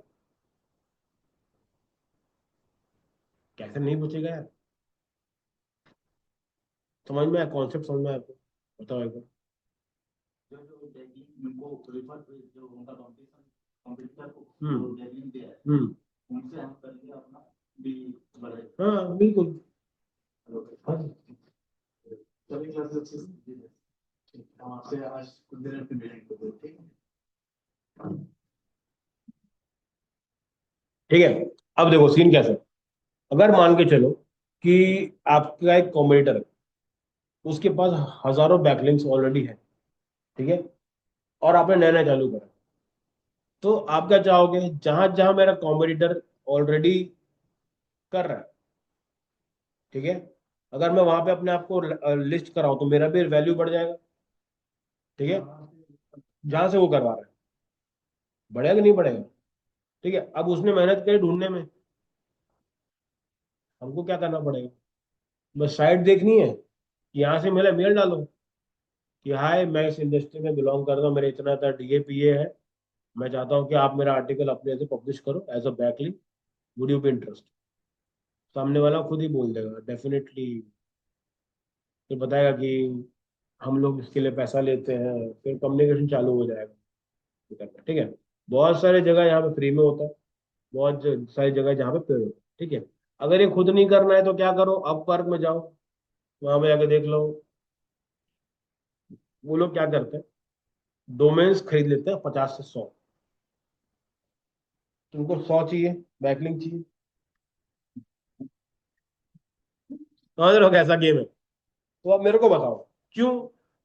[SPEAKER 1] कैसे नहीं बचेगा यार? समझ में आया कॉन्सेप्ट, समझ में आया आपको? बताओ एक बार।
[SPEAKER 2] जो जो डेली उनको प्रेफर जो उनका कंपटीशन कंपटीटर को
[SPEAKER 1] हम्म।
[SPEAKER 2] जो डेली दिया है,
[SPEAKER 1] हम्म।
[SPEAKER 2] उनसे हम करेंगे अपना भी बढ़े।
[SPEAKER 1] हाँ बिल्कुल। हाँ।
[SPEAKER 2] सभी क्लासेस वहाँ से आज कुछ देर में मिलेंगे तो ठीक है।
[SPEAKER 1] ठीक है, अब देखो सीन कैसा है। अगर मान के चलो कि आपका एक कॉम्पिटिटर है, उसके पास हजारों बैकलिंक्स ऑलरेडी है। ठीक है, और आपने नया नया चालू करा, तो आप क्या चाहोगे, जहां जहां मेरा कॉम्पिटिटर ऑलरेडी कर रहा है, ठीक है, अगर मैं वहां पे अपने आप को लिस्ट कराऊं तो मेरा भी वैल्यू बढ़ जाएगा। ठीक है, जहां से वो करवा रहा है, बढ़ेगा कि नहीं बढ़ेगा? ठीक है, अब उसने मेहनत करी ढूंढने में, हमको क्या करना पड़ेगा, बस साइट देखनी है, यहाँ से मेरा मेल डालो कि हाय मैं इस इंडस्ट्री में बिलोंग करता हूँ, मेरे इतना इतना डीएपीए है, मैं चाहता हूँ कि आप मेरा आर्टिकल अपने से पब्लिश करो as a backlink, would you be interest? सामने वाला खुद ही बोल देगा डेफिनेटली, फिर बताएगा कि हम लोग इसके लिए पैसा लेते हैं, फिर कम्युनिकेशन चालू हो जाएगा। ठीक है, बहुत सारे जगह यहाँ पे फ्री में होता है, बहुत सारी जगह जहाँ पे पेड होता है। ठीक है, अगर ये खुद नहीं करना है तो क्या करो, अपवर्क में जाओ, वहां पे जाके देख लो, वो लोग क्या करते हैं, डोमेन्स खरीद लेते हैं 50 से 100। तुमको 100 चाहिए, बैकलिंक चाहिए, समझ रहे हो कैसा गेम है? तो अब मेरे को बताओ, क्यों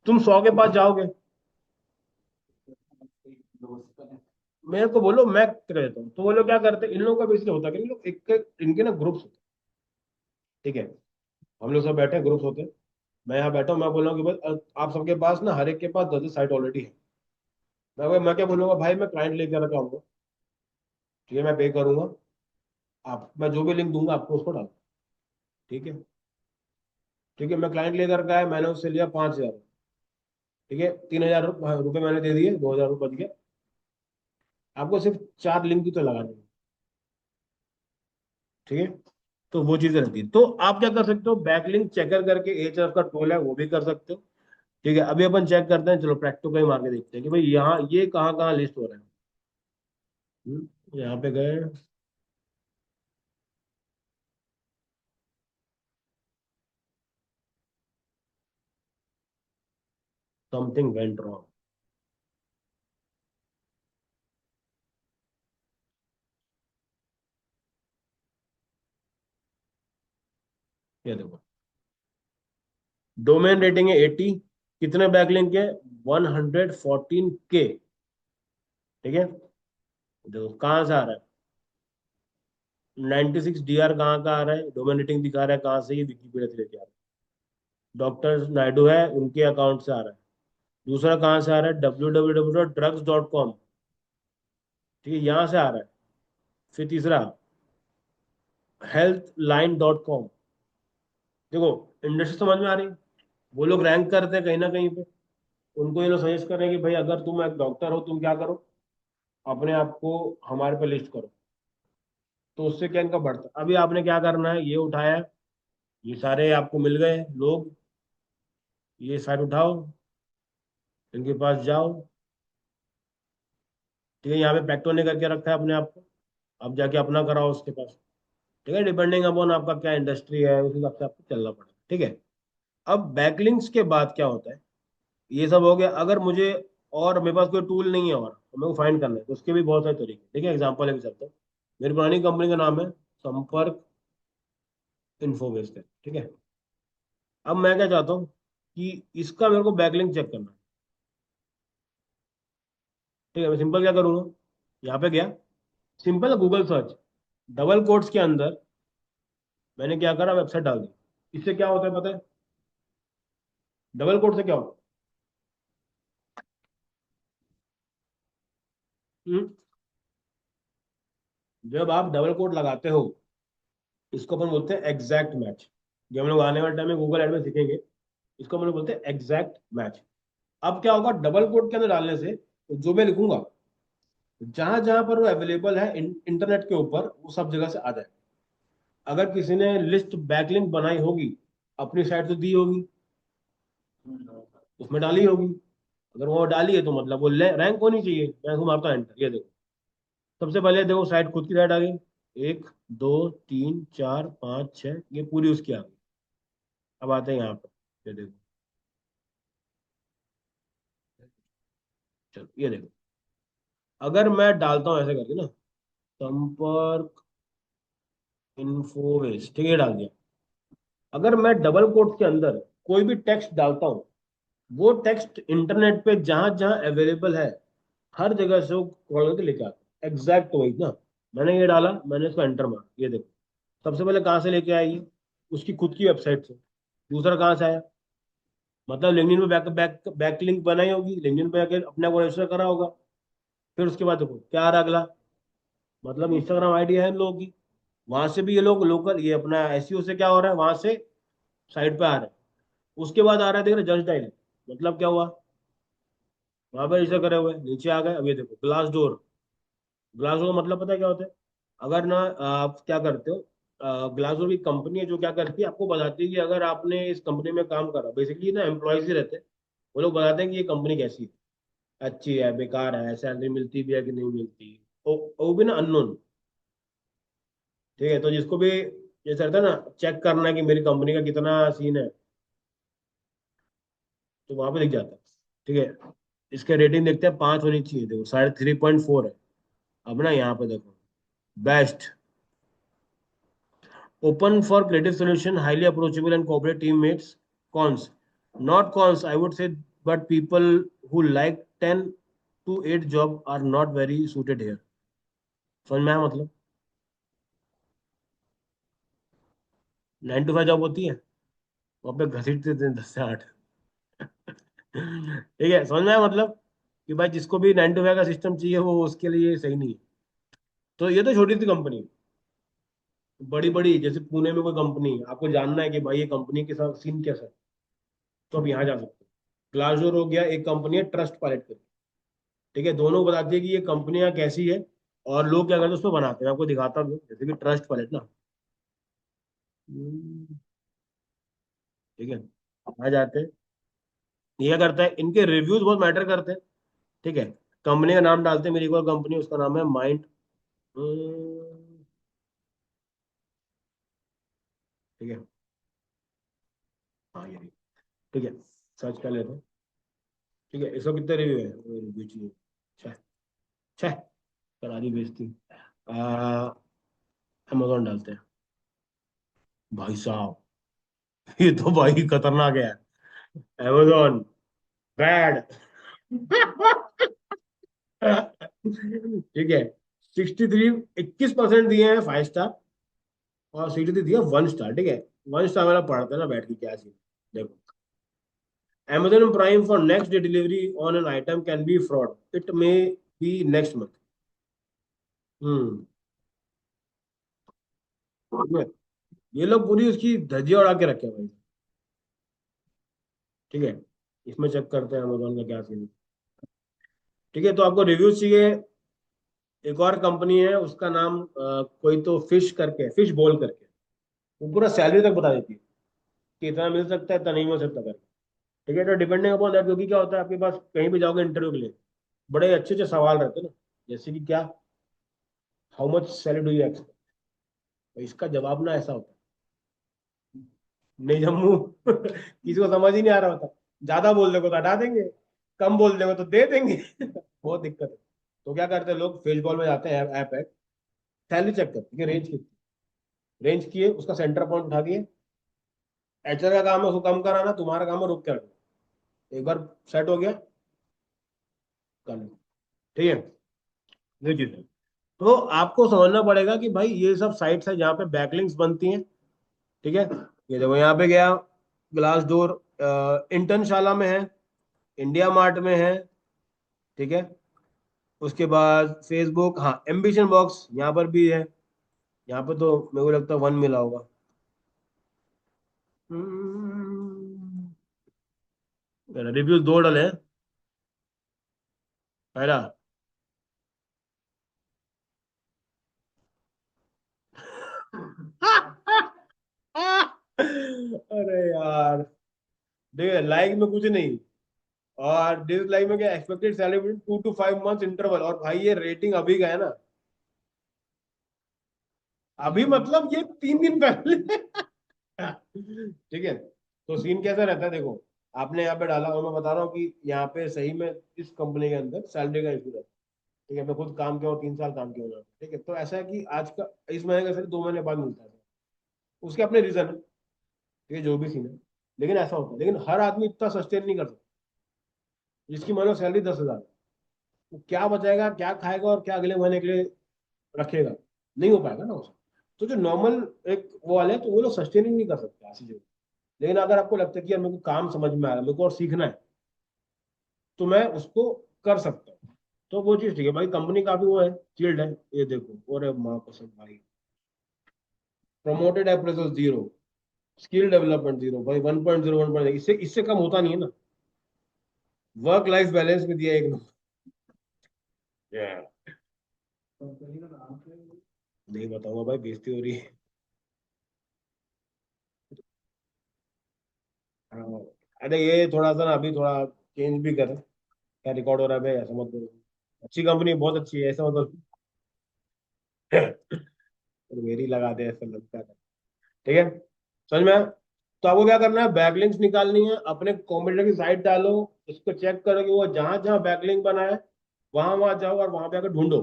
[SPEAKER 1] तुम 100 के पास जाओगे? मेरे को बोलो, मैं कर देता हूँ। तो वो लोग क्या करते हैं, इन लोगों का बेसिकली होता है कि इन लोग एक इनके ना ग्रुप्स होते हैं। ठीक है, हम लोग सब बैठे ग्रुप्स होते हैं, मैं यहाँ बैठा हूँ, मैं बोल रहा हूँ कि भाई आप सबके पास ना हर एक के पास 10 साइट ऑलरेडी है। मैं क्या बोलूंगा, भाई मैं क्लाइंट लेकर रखा हूँ, ठीक है, मैं पे करूंगा, आप मैं जो भी लिंक दूंगा आपको उसको डाल। ठीक है, ठीक है, मैं क्लाइंट लेकर का है, मैंने उससे लिया 5,000। ठीक है, 3,000 रुपये मैंने दे दिए, 2,000 रुपये बच गया। आपको सिर्फ 4 लिंक की तो लगानी है। ठीक है, तो वो चीजें रहती है, तो आप क्या कर सकते हो, बैकलिंक चेकर करके एचआर का टूल है, वो भी कर सकते हो। ठीक है, अभी अपन चेक करते हैं, चलो प्रैक्टिकल मार के देखते हैं कि भाई यहाँ ये कहाँ कहाँ लिस्ट हो रहा है। यहाँ पे गए, समथिंग वेंट रॉन्ग। ये देखो, डोमेन रेटिंग है 80, कितने बैकलिंक है? 114K। ठीक है, देखो कहाँ से आ रहा है। 96 DR कहाँ का आ रहा है? डोमेन रेटिंग दिखा रहा है कहाँ से? ये विकीपीडिया से लेके आ रहा है। डॉक्टर नायडू है, उनके अकाउंट से आ रहा है। दूसरा कहाँ से आ रहा है? www.drugs.com। ठीक है, यहाँ से आ रहा है। फिर तीसरा healthline.com। देखो, इंडस्ट्री समझ में आ रही है? वो लोग रैंक करते हैं कहीं ना कहीं पे। उनको ये लोग सजेस्ट कर रहे हैं कि भाई अगर तुम एक डॉक्टर हो, तुम क्या करो, अपने आप को हमारे पे लिस्ट करो। तो उससे क्या इनका बढ़ता। अभी आपने क्या करना है, ये उठाया, ये सारे आपको मिल गए लोग, ये साइट उठाओ, इनके पास जाओ। ठीक है, यहाँ पे पैक्टो ने करके रखा है अपने आप को। अब जाके अपना कराओ उसके पास। ठीक है, डिपेंडिंग अपॉन आपका क्या इंडस्ट्री है, उस हिसाब से आपको चलना पड़ेगा। ठीक है। अब बैकलिंक्स के बाद क्या होता है, ये सब हो गया। अगर मुझे और मेरे पास कोई टूल नहीं है और तो मेरे को फाइंड करना है, तो उसके भी बहुत सारे तरीके। ठीक है, एग्जाम्पल लेके चलते हैं। मेरी पुरानी कंपनी का नाम है संपर्क इन्फोवेस्ट है। ठीक है। अब मैं क्या चाहता हूँ कि इसका मेरे को बैकलिंक चेक करना है। ठीक है, मैं सिंपल क्या करूंगा, यहाँ पे गया, simple Google search, double quotes के अंदर मैंने क्या करा, वेबसाइट डाल दी। इससे क्या होता है पता है? डबल कोट से क्या होता है? जब आप डबल कोट लगाते हो, इसको अपन बोलते हैं एग्जैक्ट मैच। जो हम लोग आने वाले टाइम में गूगल एड में सीखेंगे, इसको हम लोग बोलते हैं एग्जैक्ट मैच। अब क्या होगा, डबल कोट के अंदर डालने से जो मैं लिखूंगा, जहां जहां पर वो अवेलेबल है इंटरनेट के ऊपर, वो सब जगह से आ जाए। अगर किसी ने लिस्ट बैकलिंक बनाई होगी, अपनी साइट तो दी होगी, उसमें डाली होगी। अगर वो डाली है तो मतलब वो रैंक होनी चाहिए। मैं इसको मारता हूं एंटर, ये देखो। सबसे पहले देखो, साइट खुद की साइट आ गई। 1 2 3 4 5 6, ये पूरी उसकी आ गई। अब आते हैं यहाँ पर, ये देखो। चलो ये देखो, अगर मैं डालता हूँ ऐसे करके ना, संपर्क इन्फोवेस, ठीक है, डाल दिया। अगर मैं डबल कोट के अंदर कोई भी टेक्स्ट डालता हूँ, वो टेक्स्ट इंटरनेट पे जहां जहां अवेलेबल है, हर जगह से वो कॉल करके लेके आता है। एग्जैक्ट वही ना। मैंने ये डाला, मैंने इसको एंटर मारा, ये देखो। सबसे पहले कहाँ से लेके आएगी? उसकी खुद की वेबसाइट से। दूसरा कहाँ से आया? मतलब लिंक्डइन पे बैक बैक बैक लिंक बनाई होगी, लिंक्डइन पे आके अपने को रजिस्टर करा होगा। फिर उसके बाद देखो क्या आ रहा अगला, मतलब इंस्टाग्राम आईडी है इन लोगों की। वहां से भी ये लोग लोकल, ये अपना एसईओ से क्या हो रहा है, वहां से साइड पे आ रहा है। उसके बाद आ रहा है, देख रहे, जस्ट डायल। मतलब क्या हुआ, वहां पे रजिस्टर करे हुए नीचे आ गए। अब ये देखो, ग्लास डोर। ग्लास डोर का मतलब पता है क्या होता है? अगर ना आप क्या करते हो, ग्लास डोर की कंपनी है जो क्या करती है, आपको बताती है कि अगर आपने इस कंपनी में काम करा, बेसिकली ना एम्प्लॉयज ही रहते हैं, वो लोग बताते हैं कि ये कंपनी कैसी है, अच्छी है, बेकार है, सैलरी मिलती भी है कि नहीं मिलती। वो भी ना अननोन। ठीक है, तो जिसको भी जैसे रहता है ना, चेक करना है कि मेरी कंपनी का कितना सीन है, तो वहां पे दिख जाता है। ठीक है, इसके रेटिंग देखते हैं, 5 होनी चाहिए। देखो 3.4 है। अब ना यहाँ पे देखो, best, open for creative solution, highly approachable and cooperate teammates. Cons, not cons I would say, but people who like 10 to 8 job are not very suited here. समझ में आया मतलब? 9 to 5 जॉब होती है, वहां पे घसीटते थे 10 से 8। ठीक है, समझ में आया मतलब? कि भाई जिसको भी 9 to 5 का सिस्टम चाहिए, वो उसके लिए सही नहीं है। तो ये तो छोटी सी कंपनी। बड़ी बड़ी जैसे पुणे में कोई कंपनी, आपको जानना है कि भाई ये कंपनी के साथ सीन कैसा है, तो आप यहाँ जा सकते हो। ग्लासडोर हो गया, एक कंपनी है ट्रस्ट पायलट करके। ठीक है, दोनों बताती है कि ये कंपनियां कैसी है, और लोग क्या करते हैं उसको बनाते हैं। मैं आपको दिखाता हूँ, जैसे कि ट्रस्ट पायलट ना। ठीक है, आ जाते हैं। ये क्या करता है, इनके रिव्यूज बहुत मैटर करते हैं। ठीक है, कंपनी का नाम डालते हैं, मेरी एक और कंपनी, उसका नाम है माइंड। ठीक है, हाँ ये रही। ठीक है, सर्च कर लेते हैं। ठीक है, इसका कितने रिव्यू है? रिव्यू चाहिए। छह। छह। करा दी बेइज्जती। अमेजोन डालते हैं। भाई साहब, ये तो भाई खतरनाक है। Amazon bad. ठीक है। 63, 21% दिए हैं 5 स्टार, और 63 दिया 1 स्टार। ठीक है, 1 स्टार वाला पढ़ते हैं ना बैठ के क्या सीन। देखो, Amazon Prime for next day delivery on an item can be fraud. It may be next month. हम्म। ये लोग पूरी उसकी धज्जियां उड़ा के रखे हैं भाई। ठीक है, इसमें चेक करते हैं अमेजोन का क्या सीन है। ठीक है, तो आपको रिव्यूज चाहिए। एक और कंपनी है, उसका नाम कोई तो फिश करके, फिश बॉल करके, वो पूरा सैलरी तक बता देती है कि इतना मिल सकता है, इतना नहीं मिल सकता करके। ठीक है, तो डिपेंडिंग अपॉन दैट, क्योंकि क्या होता है आपके पास कहीं भी जाओगे इंटरव्यू के लिए, बड़े अच्छे अच्छे सवाल रहते हैं ना, जैसे कि क्या, how much salary do you expect. तो इसका जवाब ना ऐसा होता है, नहीं जम्मू। किसी को समझ ही नहीं आ रहा होता। ज्यादा बोल देगा तो हटा देंगे, कम बोल देगा तो दे देंगे। बहुत दिक्कत है। तो क्या करते हैं लोग, फेस बॉल में जाते हैं, ऐप है, सैलरी चेक करते हैं रेंज कितनी, रेंज किए, उसका सेंटर पॉइंट उठा दिए। एचआर का काम है उसको कम कराना, तुम्हारा काम है रुक कर। एक बार सेट हो गया, कर लो। ठीक है, ये चीज है। तो आपको समझना पड़ेगा कि भाई ये सब साइट्स है जहाँ पे बैकलिंक्स बनती हैं। ठीक है, ये देखो यहाँ पे गया, ग्लास डोर, इंटर्नशाला में है, इंडिया मार्ट में है। ठीक है, उसके बाद फेसबुक, हाँ एम्बिशन बॉक्स यहाँ पर भी है। यहाँ पे तो मेरे को लगता है 1 मिला होगा। रिव्यूज 2 डले हैं। पहला, अरे यार, देखिए लाइक में कुछ नहीं, और डिसलाइक में क्या, expected salary 2 to 5 month interval, और भाई ये रेटिंग अभी का है ना, अभी मतलब ये 3 दिन पहले। ठीक है, तो सीन कैसा रहता है देखो, आपने यहाँ पे डाला, और मैं बता रहा हूँ कि यहाँ पे सही में इस कंपनी के अंदर सैलरी का इशू है। ठीक है, मैं खुद काम किया हूँ, 3 साल काम किया हूँ। ठीक है, तो ऐसा है कि आज का, इस महीने का सिर्फ 2 महीने बाद मिलता है। उसके अपने रीजन है। ठीक है, जो भी सीन है, लेकिन ऐसा होता है, लेकिन हर आदमी इतना सस्टेन नहीं कर सकता। जिसकी मान लो सैलरी 10,000, वो क्या बचाएगा, क्या खाएगा, और क्या अगले महीने के लिए रखेगा, नहीं हो पाएगा ना उसको। तो जो नॉर्मल एक वो वाले हैं, तो वो लोग सस्टेन ही नहीं कर सकते ऐसी जगह। लेकिन अगर आपको लगता है कि यार मेरे को काम समझ में आ रहा है, मेरे को और सीखना है, तो मैं उसको कर सकता हूँ। तो वो चीज ठीक है भाई, कंपनी काफी वो है, चिल्ड है। ये देखो, और माँ कसम भाई, प्रमोटेड अप्रेजल 0, स्किल डेवलपमेंट 0, भाई 1.0, 1.0, इससे इससे कम होता नहीं है ना। वर्क लाइफ बैलेंस में दिया एक नंबर। Yeah. नहीं बताऊंगा भाई, बेइज्जती हो रही है। हाँ। अरे ये थोड़ा सा ना अभी थोड़ा चेंज भी कर, क्या रिकॉर्ड हो रहा है भाई, ऐसा मत बोलो। अच्छी कंपनी, बहुत अच्छी है, ऐसा मतलब। और मेरी लगा दे ऐसा लगता है। ठीक है, समझ में आया? तो आपको क्या करना है, बैकलिंक्स निकालनी है, अपने कॉम्पिटिटर की साइट डालो, उसको चेक करो कि वो जहां जहां बैकलिंक बना है, वहां वहां जाओ और वहां पे आकर ढूंढो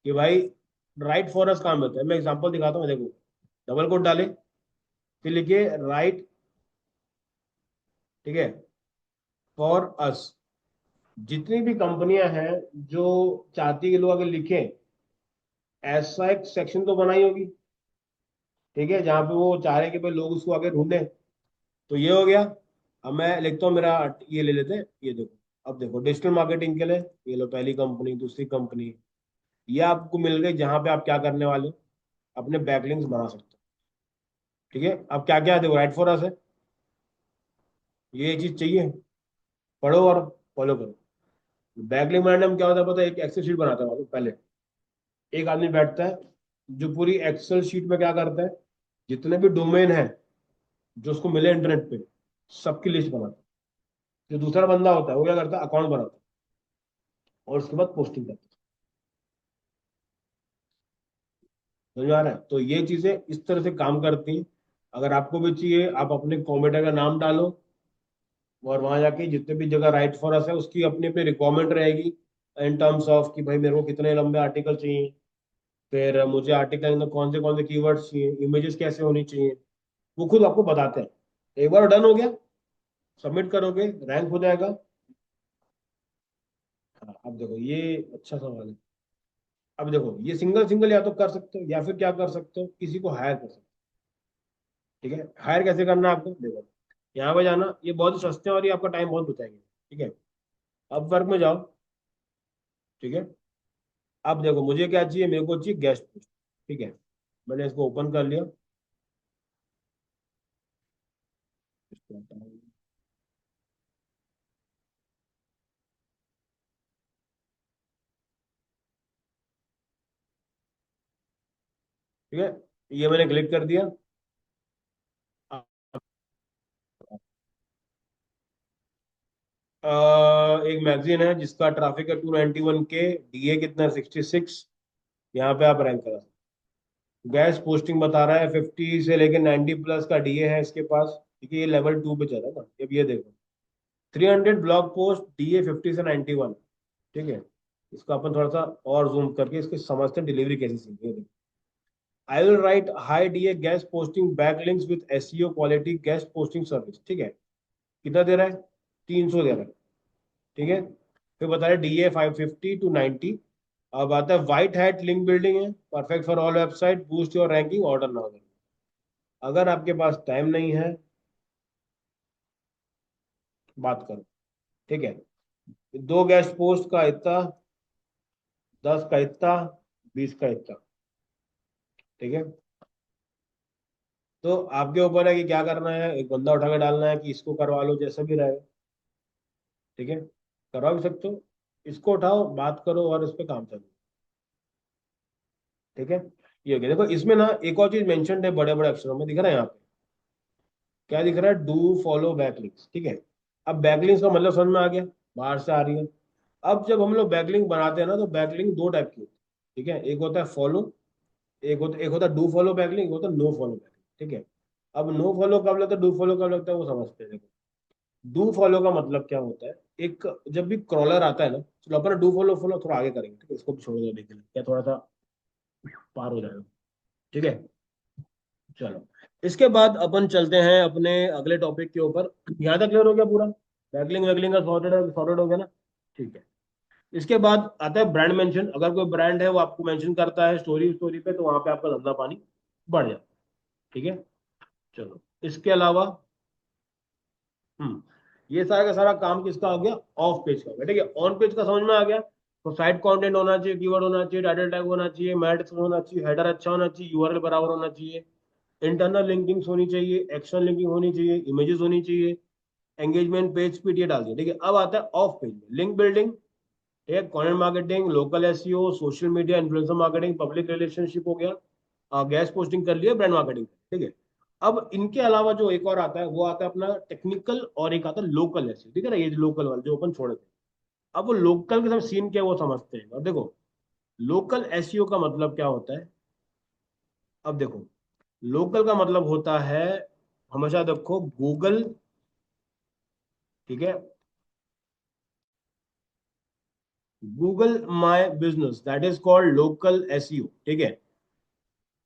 [SPEAKER 1] कि भाई राइट फॉर अस काम होता है। मैं एग्जांपल दिखाता हूँ, देखो, डबल कोट डाले, फिर लिखिए राइट, ठीक है, फॉर अस। जितनी भी कंपनियां हैं जो चाहती है कि लोग अगर लिखें, ऐसा एक सेक्शन तो बनाई होगी। ठीक है, जहाँ पे वो चाह रहे हैं कि भाई लोग उसको आगे ढूंढें। तो ये हो गया। अब मैं लिखता हूँ मेरा, ये ले लेते हैं, ये देखो। अब देखो, डिजिटल मार्केटिंग के लिए ये लो, पहली कंपनी, दूसरी कंपनी, ये आपको मिल गई, जहां पे आप क्या करने वाले हो, अपने बैकलिंक्स बना सकते हो। ठीक है, अब क्या क्या है देखो, राइट फॉर अस है, ये चीज चाहिए, पढ़ो और फॉलो करो। बैकलिंक बनाने में क्या होता है पता है, एक एक्सेल शीट बनाता है मतलब पहले, एक आदमी बैठता है, जो पूरी एक्सेल शीट में क्या करता है, जितने भी डोमेन है जो उसको मिले इंटरनेट पे, सबकी लिस्ट बनाता है। जो दूसरा बंदा होता है वो क्या करता है, अकाउंट बनाता है, और उसके बाद पोस्टिंग करता है। समझ में आ रहा है? तो ये चीजें इस तरह से काम करती हैं। अगर आपको भी चाहिए, आप अपने कॉम्पिटिटर का नाम डालो, और वहां जाके जितने भी जगह राइट फॉर अस है उसकी अपनी अपनी रिक्वायरमेंट रहेगी इन टर्म्स ऑफ कि भाई मेरे को कितने लंबे आर्टिकल चाहिए, फिर मुझे आर्टिकल के अंदर कौन से कीवर्ड्स चाहिए, इमेजेस कैसे होनी चाहिए, वो खुद आपको बताते हैं। एक बार डन हो गया, सबमिट करोगे, रैंक हो जाएगा। हाँ, अब देखो ये अच्छा सवाल है। अब देखो ये सिंगल सिंगल या तो कर सकते हो, या फिर क्या कर सकते हो, किसी को हायर कर सकते हो। ठीक है, हायर कैसे करना है आपको, देखो यहाँ पे जाना, ये बहुत ही सस्ते हैं और ये आपका टाइम बहुत बचाएंगे। ठीक है, अब वर्क में जाओ। ठीक है, अब देखो मुझे क्या चाहिए, मेरे को चाहिए गेस्ट पोस्ट। ठीक है, मैंने इसको ओपन कर लिया। इसको हटाओ। ठीक है, ये मैंने क्लिक कर दिया। एक मैगजीन है जिसका ट्रैफिक है 291K, डीए कितना है 66। यहाँ पे आप रैंक करा सकते हो। गैस पोस्टिंग बता रहा है 50 से लेके 90 प्लस का डीए है इसके पास। ठीक है, ये लेवल 2 पे चल रहा है ना। अब ये देखो 300 ब्लॉग पोस्ट, डीए 50 से 91। ठीक है, इसको अपन थोड़ा सा और जूम करके इसके समझते हैं डिलीवरी कैसी सीखी है। I will write high DA gas posting backlinks with SEO quality gas posting service. ठीक है, कितना दे रहा है, 300 दे रहा है। ठीक है, फिर बता रहे डीए 550 to 90। अब आता है व्हाइट हैट लिंक बिल्डिंग है, perfect for all website, boost your ranking, order now. अगर आपके पास टाइम नहीं है, बात करो। ठीक है, दो गेस्ट पोस्ट का इतना, 10 का इतना, 20 का इतना। ठीक है, तो आपके ऊपर है कि क्या करना है, एक बंदा उठा के डालना है कि इसको करवा लो, जैसा भी रहे। ठीक है, करवा भी सकते हो। इसको उठाओ, बात करो और इस पे काम चलो। ठीक है, ये हो गया। देखो इसमें ना एक और चीज मेंशन है बड़े बड़े अक्षरों में, दिख रहा है यहाँ पे, क्या दिख रहा है, डू फॉलो बैकलिंक्स। ठीक है, अब बैकलिंक्स का मतलब समझ में आ गया, बाहर से आ रही है। अब जब हम लोग बैकलिंक बनाते हैं ना, तो बैकलिंक दो टाइप की होती है। ठीक है, एक होता है फॉलो, एक होता है डू फॉलो बैकलिंक, एक होता है नो फॉलो बैकलिंक। ठीक है, अब नो फॉलो कब लगता है, डू फॉलो कब लगता है, वो समझते हैं। देखो डू फॉलो का मतलब क्या होता है, एक जब भी क्रॉलर आता है ना, चलो अपन डू फॉलो फॉलो थोड़ा आगे करेंगे। ठीक है, इसको भी छोड़ दो देखेंगे क्या, थोड़ा सा पार हो जाएगा। ठीक है, चलो इसके बाद अपन चलते हैं अपने अगले टॉपिक के ऊपर। यहाँ तक क्लियर हो गया पूरा, बैकलिंग वैकलिंग का सॉर्टेड सॉर्टेड हो गया ना। ठीक है, इसके बाद आता है ब्रांड मेंशन। अगर कोई ब्रांड है वो आपको मेंशन करता है स्टोरी स्टोरी पे, तो वहां पे आपका धंधा पानी बढ़ जाता है। ठीक है, चलो इसके अलावा हम्म ये सारा का सारा काम किसका हो गया, ऑफ पेज का हो गया। ठीक है, ऑन पेज का समझ में आ गया। तो साइट कंटेंट होना चाहिए, कीवर्ड होना चाहिए, टाइटल टैग होना चाहिए, मैट होना चाहिए, हेडर अच्छा होना चाहिए, यूआरएल बराबर होना चाहिए, इंटरनल लिंकिंग्स होनी चाहिए, एक्शन लिंकिंग होनी चाहिए, इमेजेस होनी चाहिए, एंगेजमेंट पेज स्पीड, ये डाल दिया। ठीक है, अब आता है ऑफ पेज में लिंक बिल्डिंग, एक content marketing, local SEO, social media influencer marketing, public relationship हो गया, गैस पोस्टिंग कर लिया, ब्रांड मार्केटिंग। ठीक है, अब इनके अलावा जो एक और आता है वो आता है अपना टेक्निकल, और एक आता है लोकल एसईओ। ठीक है ना, ये लोकल वाले जो अपन छोड़े थे। अब वो लोकल के सब सीन क्या है वो समझते हैं। और देखो लोकल एसईओ का मतलब क्या होता है। अब देखो लोकल का मतलब होता है, हमेशा देखो गूगल। ठीक है, Google my business, that is called local SEO. ठीक है,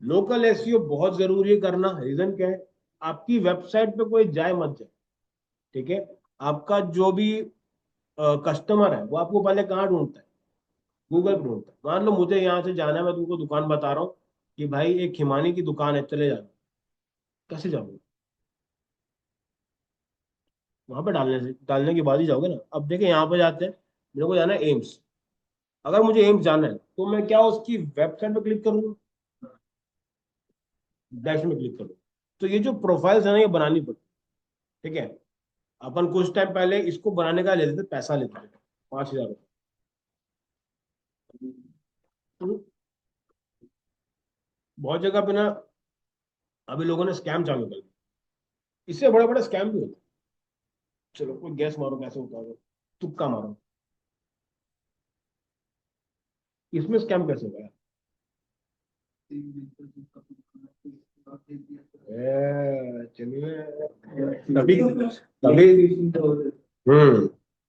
[SPEAKER 1] लोकल एसईओ बहुत जरूरी है करना। रीजन क्या है, आपकी वेबसाइट पे कोई जाए मत जाए। ठीक है, आपका जो भी कस्टमर है वो आपको पहले कहाँ ढूंढता है, गूगल पे ढूंढता है। मान लो मुझे यहाँ से जाना है, मैं तुमको दुकान बता रहा हूँ कि भाई एक खिमानी की दुकान है, चले जाना, कैसे जाओगे, वहां पे डालने के बाद ही जाओगे ना। अब देखिए यहाँ पे जाते हैं, मेरे को जाना है एम्स। अगर मुझे एम्स जाना है तो मैं क्या उसकी वेबसाइट पे क्लिक करूंगा, डैश में क्लिक करूँ। तो ये जो प्रोफाइल्स है ना, ये बनानी पड़ती। ठीक है, अपन कुछ टाइम पहले इसको बनाने का लेते थे, पैसा लेते थे 5,000 रुपये। तो बहुत जगह पे ना अभी लोगों ने स्कैम चालू कर दिया, इससे बड़े बड़े स्कैम भी होते हैं। चलो कोई गैस मारो कैसे होता होगा, तुक्का मारो, इसमें स्कैम कैसे होगा यार? चलिए, तभी तभी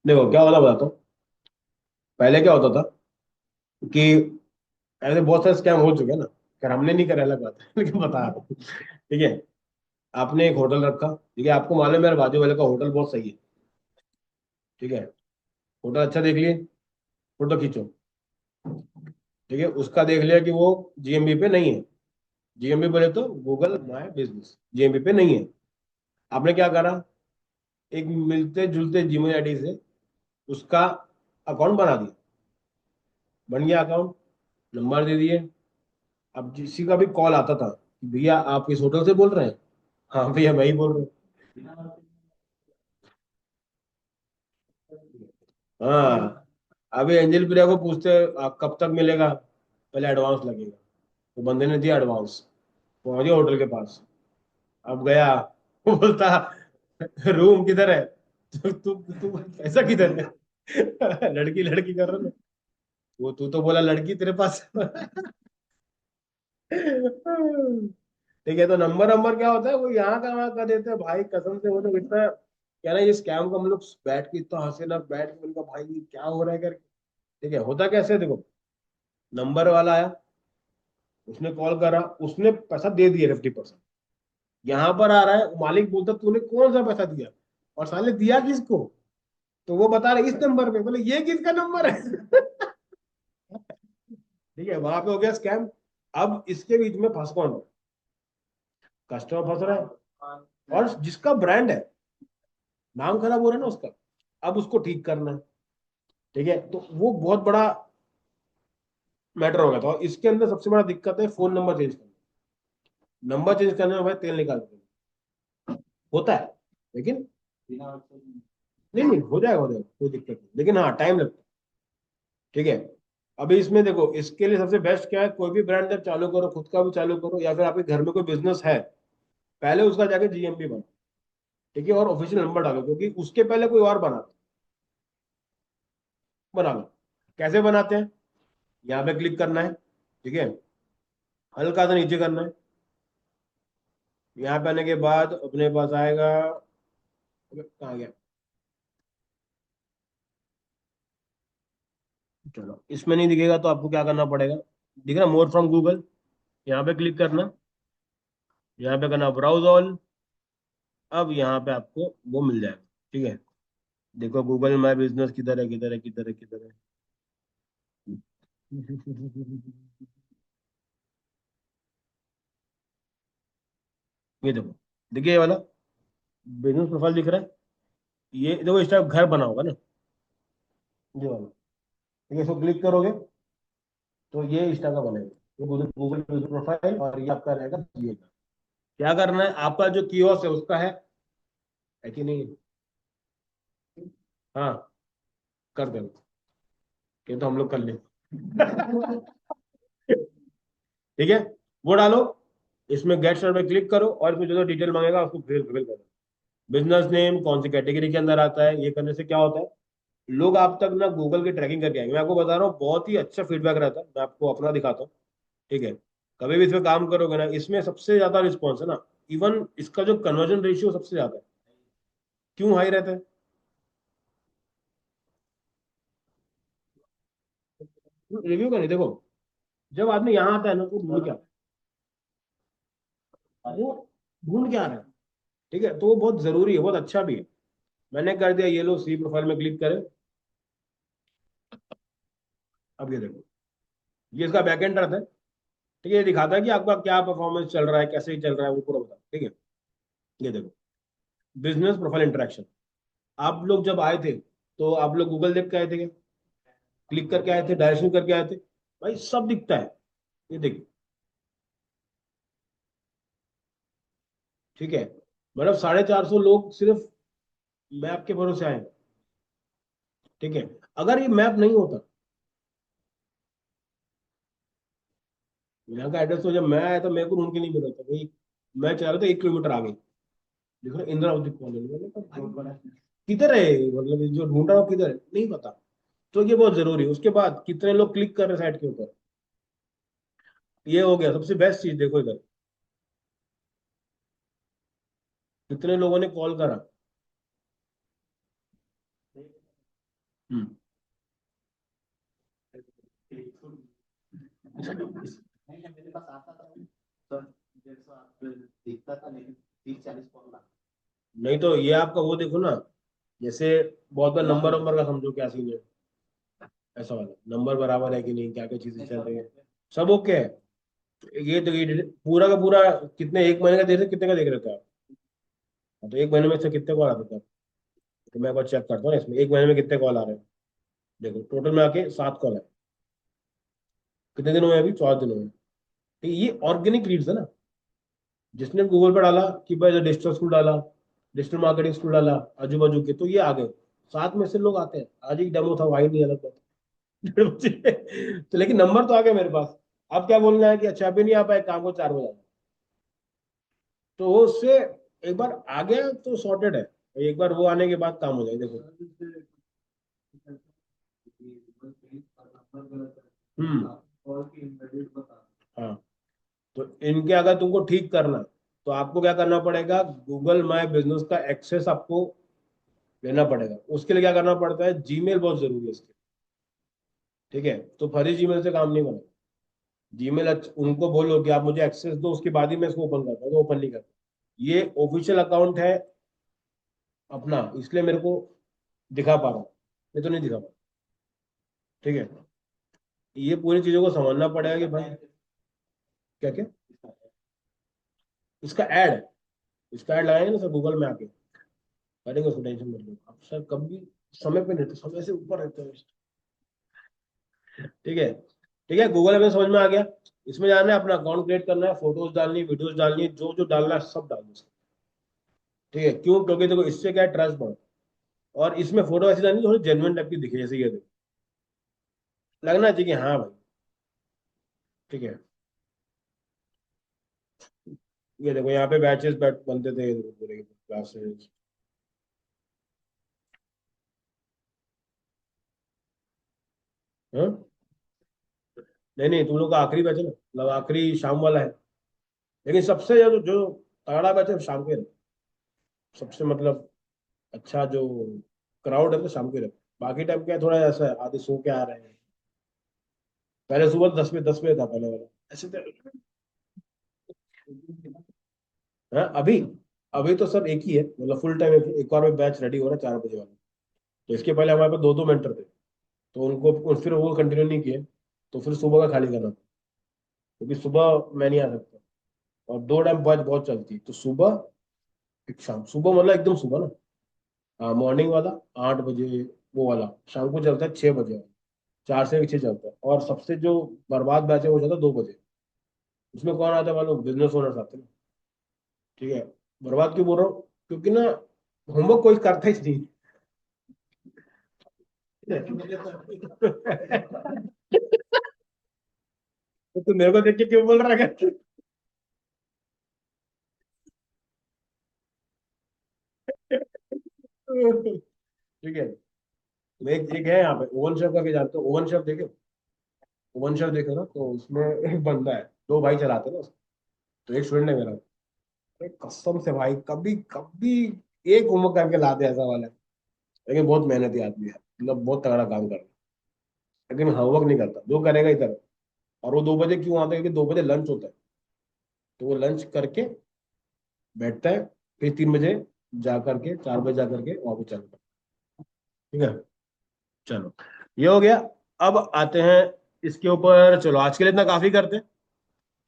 [SPEAKER 1] देखो क्या होता बताता हूँ। पहले क्या होता था कि ऐसे बहुत सारे स्कैम हो चुके हैं ना, खैर हमने नहीं करे अलग बात है लेकिन बता रहा हूँ। ठीक है, आपने एक होटल रखा, ठीक है, आपको मालूम है मेरे बाजू वाले का होटल बहुत सही है, ठीक है, होटल अच्छा देख लिए, फोटो खींचो, ठीक है, उसका देख लिया कि वो जीएमबी पे नहीं है, जीएमबी बोले तो गूगल माय बिजनेस, जीएमबी पे नहीं है। आपने क्या करा, एक मिलते जुलते जीमेल आईडी से उसका अकाउंट बना दिया, बन गया अकाउंट, नंबर दे दिए। अब किसी का भी कॉल आता था कि भैया आप इस होटल से बोल रहे हैं, हाँ भैया मैं ही बोल रहा हूँ। हाँ, अभी एंजल प्रिया को पूछते आप कब तक मिलेगा, पहले एडवांस लगेगा, तो बंदे ने दिया एडवांस, पहुंच गया होटल के पास। अब गया, वो बोलता रूम किधर है, तू तू ऐसा किधर है लड़की लड़की कर रहा ना, वो तू तो बोला लड़की तेरे पास ठीक है, तो नंबर नंबर क्या होता है, वो यहाँ का वहाँ का देते हैं भाई, कसम से वो तो इतना क्या ना, ये स्कैम को हम लोग बैठ के इतना हंसे ना, बैठ के उनका भाई ये क्या हो रहा है करके। ठीक है, होता कैसे है, देखो, नंबर वाला आया, उसने कॉल करा, उसने पैसा दे दिया 50%, यहाँ पर आ रहा है मालिक बोलता तूने कौन सा पैसा दिया, और साले दिया किसको, तो वो बता रहे इस नंबर पे, बोले ये किसका नंबर है ठीक है, वहां पे हो गया स्कैम। अब इसके बीच में फंस कौन है, कस्टमर फंस रहा है, और जिसका ब्रांड है, नाम खराब हो रहा है ना उसका, अब उसको ठीक करना है। ठीक है, तो वो बहुत बड़ा मैटर हो गया था, और इसके अंदर सबसे बड़ा दिक्कत है फोन नंबर चेंज करना। नंबर चेंज करने में भाई तेल निकालते हैं, होता है, लेकिन नहीं नहीं हो जाएगा कोई दिक्कत नहीं, लेकिन हाँ टाइम लगता है। ठीक है, अभी इसमें देखो, इसके लिए सबसे बेस्ट क्या है, कोई भी ब्रांड जब चालू करो, खुद का भी चालू करो, या फिर आपके घर में कोई बिजनेस है, पहले उसका जाके जीएमपी बनो, ठीक है, और ऑफिशियल नंबर डालो, क्योंकि उसके पहले कोई और बना लो। कैसे बनाते हैं, यहाँ पे क्लिक करना है, ठीक है, हल्का सा नीचे करना है, यहाँ पे आने के बाद अपने पास आएगा, अबे, कहाँ गया, चलो इसमें नहीं दिखेगा तो आपको क्या करना पड़ेगा, दिख रहा मोर फ्रॉम गूगल, यहाँ पे क्लिक करना, यहाँ पे करना ब्राउज ऑल। अब यहाँ पे आपको वो मिल जाएगा, ठीक है, देखो गूगल माय बिजनेस किधर है किधर है किधर है किधर है ये देखो, देखिए ये वाला बिजनेस प्रोफाइल दिख रहा है, ये देखो इस टाइप घर बना होगा ना, ये वाला, ठीक है, इसको क्लिक करोगे तो ये इस टाइप का बनेगा, ये गूगल गूगल बिजनेस प्रोफाइल, और ये आपका रहेगा ये का। क्या करना है, आपका जो कियोस्क है उसका है कि नहीं, हाँ, कर देना, ये तो हम लोग कर ले ठीक है, वो डालो, इसमें गेट स्टार्ट में क्लिक करो, और इसमें जो जो डिटेल मांगेगा उसको फिल करो, बिजनेस नेम कौन सी कैटेगरी के अंदर आता है, ये करने से क्या होता है, लोग आप तक ना गूगल की ट्रैकिंग करके आएंगे। मैं आपको बता रहा हूँ बहुत ही अच्छा फीडबैक रहता है, मैं आपको अपना दिखाता हूँ, ठीक है, कभी भी इसमें काम करोगे ना, इसमें सबसे ज्यादा रिस्पॉन्स है ना, इवन इसका जो कन्वर्जन रेशियो सबसे ज्यादा है। क्यों हाई रहता है, रिव्यू का नहीं, देखो जब आदमी यहाँ आता है ना, तो वो ढूंढ के आ रहा है, ठीक है, तो वो बहुत जरूरी है, बहुत अच्छा भी है। मैंने कर दिया, ये लो सी प्रोफाइल में क्लिक करें, अब ये देखो, ये इसका बैकएंड रहता है, ठीक है, ये दिखाता है कि आपका क्या परफॉर्मेंस चल रहा है, कैसे चल रहा है, वो पूरा बता, ठीक है, ये देखो बिजनेस प्रोफाइल इंटरेक्शन, आप लोग जब आए थे तो आप लोग गूगल देख के आए थे क्या, क्लिक करके आए थे, डायरेक्शन करके आए थे, भाई सब दिखता है, ये देखिए, ठीक है, मतलब 450 लोग सिर्फ मैप के भरोसे आए, ठीक है, अगर ये मैप नहीं होता, यहाँ का एड्रेस तो जब मैं आया था मेरे को ढूंढ के नहीं मिला था भाई, मैं चला रहा था 1 किलोमीटर आगे, देखो इंदिरावती कॉलोनी, मैंने कहा किधर है, मतलब ये जो ढूंढ रहा हूँ किधर है, नहीं पता, तो ये बहुत जरूरी है। उसके बाद कितने लोग क्लिक कर रहे हैं साइट के ऊपर, ये हो गया सबसे बेस्ट चीज, देखो इधर, कितने लोगों ने कॉल करा। हम्म।
[SPEAKER 2] नहीं मेरे पास आता था सर, 150 दिखता था, लेकिन 30-40 कॉल आता।
[SPEAKER 1] नहीं तो ये आपका वो देखो ना, जैसे बहुत बार नंबर नंबर का समझो क्या सीन है, ऐसा वाला नंबर बराबर है कि नहीं, क्या क्या चीजें चल रही है, सब ओके है। ये तो ये पूरा का पूरा कितने, एक महीने का देख रहे कितने का देख रहे थे आप? हाँ, तो एक महीने में से कितने कॉल आते थे आप? तो मैं एक बार चेक करता हूँ ना इसमें, एक महीने में कितने कॉल आ रहे हैं। देखो टोटल में आके 7 कॉल है। कितने दिन हुए अभी? 14 दिन हुए। तो ये ऑर्गेनिक लीड्स है ना। जिसने गूगल पे डाला कि भाई डिजिटल स्कूल डाला, डिजिटल मार्केटिंग स्कूल डाला, आजू बाजू के, तो ये आ गए। 7 में से लोग आते हैं। आज एक डेमो था, वही नहीं, अलग बात। 1:30 बजे। तो लेकिन नंबर तो आ गया मेरे पास। अब क्या बोलना है कि अच्छा अभी नहीं आ पाए, काम को 4 बजे आना। तो वो उससे एक बार आ गया तो सॉर्टेड है। एक बार वो आने के बाद काम हो जाएगा, देखो। हम्म। हाँ। तो इनके अगर तुमको ठीक करना है, तो आपको क्या करना पड़ेगा, गूगल माय बिजनेस का एक्सेस आपको लेना पड़ेगा। उसके लिए क्या करना पड़ता है, जीमेल बहुत जरूरी है इसके। ठीक है, तो फर्जी जीमेल से काम नहीं बनेगा। जीमेल उनको बोलो कि आप मुझे एक्सेस दो, उसके बाद ही मैं इसको ओपन करता हूँ, तो ओपन नहीं करता। ये ऑफिशियल अकाउंट है अपना, इसलिए मेरे को दिखा पा रहा हूँ, नहीं तो नहीं दिखा पा। ठीक है, ये पूरी चीजों को समझना पड़ेगा कि भाई क्या क्या। इसका ऐड, इसका ऐड लगाएंगे ना सर गूगल में आके, करेंगे, उसको टेंशन मत लो आप सर, कभी समय पे नहीं रहते, समय से ऊपर रहते हैं। ठीक है। ठीक है, गूगल में समझ में आ गया। इसमें जाना है, अपना अकाउंट क्रिएट करना है, फोटोज डालनी है, वीडियोज डालनी है, जो जो डालना है सब डाल दो। ठीक है, क्यों? क्योंकि देखो इससे क्या है, ट्रस्ट बढ़। और इसमें फोटो ऐसी डालनी थोड़ी जेन्युइन टाइप की दिखे, जैसे ये देखो, लगना चाहिए कि हाँ भाई। ठीक है, ये देखो यहाँ पे बैचेस बैठ बनते थे, ये देखो पूरे क्लासेस। हाँ, नहीं नहीं, तुम लोग का आखिरी बैच है ना, मतलब आखिरी शाम वाला है। लेकिन सबसे जो तगड़ा बैच है शाम के रहता है। सबसे मतलब अच्छा जो क्राउड है तो शाम के रहता है। बाकी टाइम क्या है, थोड़ा ऐसा है, आधे सो के आ रहे हैं। पहले सुबह 10 बजे था पहले वाला, ऐसे तो। हाँ, अभी अभी तो सब एक ही है, मतलब फुल टाइम एक और बैच रेडी हो रहा है 4 बजे वाला। तो इसके पहले हमारे पास दो दो मेंटर थे, तो उनको फिर वो कंटिन्यू नहीं किए। तो फिर सुबह का खाली करना था, क्योंकि सुबह मैं नहीं आ सकता। और दो टाइम बैच बहुत चलती है, तो सुबह एक शाम, सुबह मतलब एकदम सुबह ना। हाँ, मॉर्निंग वाला 8 बजे, वो वाला शाम को चलता है 6 बजे वाला। 4 से 6 चलता है। और सबसे जो बर्बाद बैच है वो चलता है 2 बजे। उसमें कौन आता है मालूम? बिजनेस ओनर्स आते हैं। ठीक है, बर्बाद क्यों बोल रहा हूँ, क्योंकि ना होमवर्क कोई करता ही नहीं। तो तू मेरे को देख के क्यों बोल रहा है? ठीक है, एक एक है यहाँ पे ओवन शेफ का, भी जानते हो? ओवन शेफ देखे? ओवन शेफ देखे ना, तो उसमें एक बंदा है, दो भाई चलाते हैं ना उसको। तो एक स्टूडेंट है मेरा, अरे कसम से भाई, कभी कभी एक होमवर्क करके लाते ऐसा वाला है। लेकिन बहुत मेहनती आदमी है, मतलब बहुत तगड़ा काम कर रहा है। लेकिन होमवर्क नहीं करता, जो करेगा इधर। और वो 2 बजे क्यों आता है? क्योंकि 2 बजे लंच होता है। तो वो लंच करके बैठता है, फिर 3 बजे जा करके, 4 बजे जा करके वापस चलता है। ठीक है, चलो, ये हो गया। अब आते हैं इसके ऊपर, चलो आज के लिए इतना काफी करते हैं।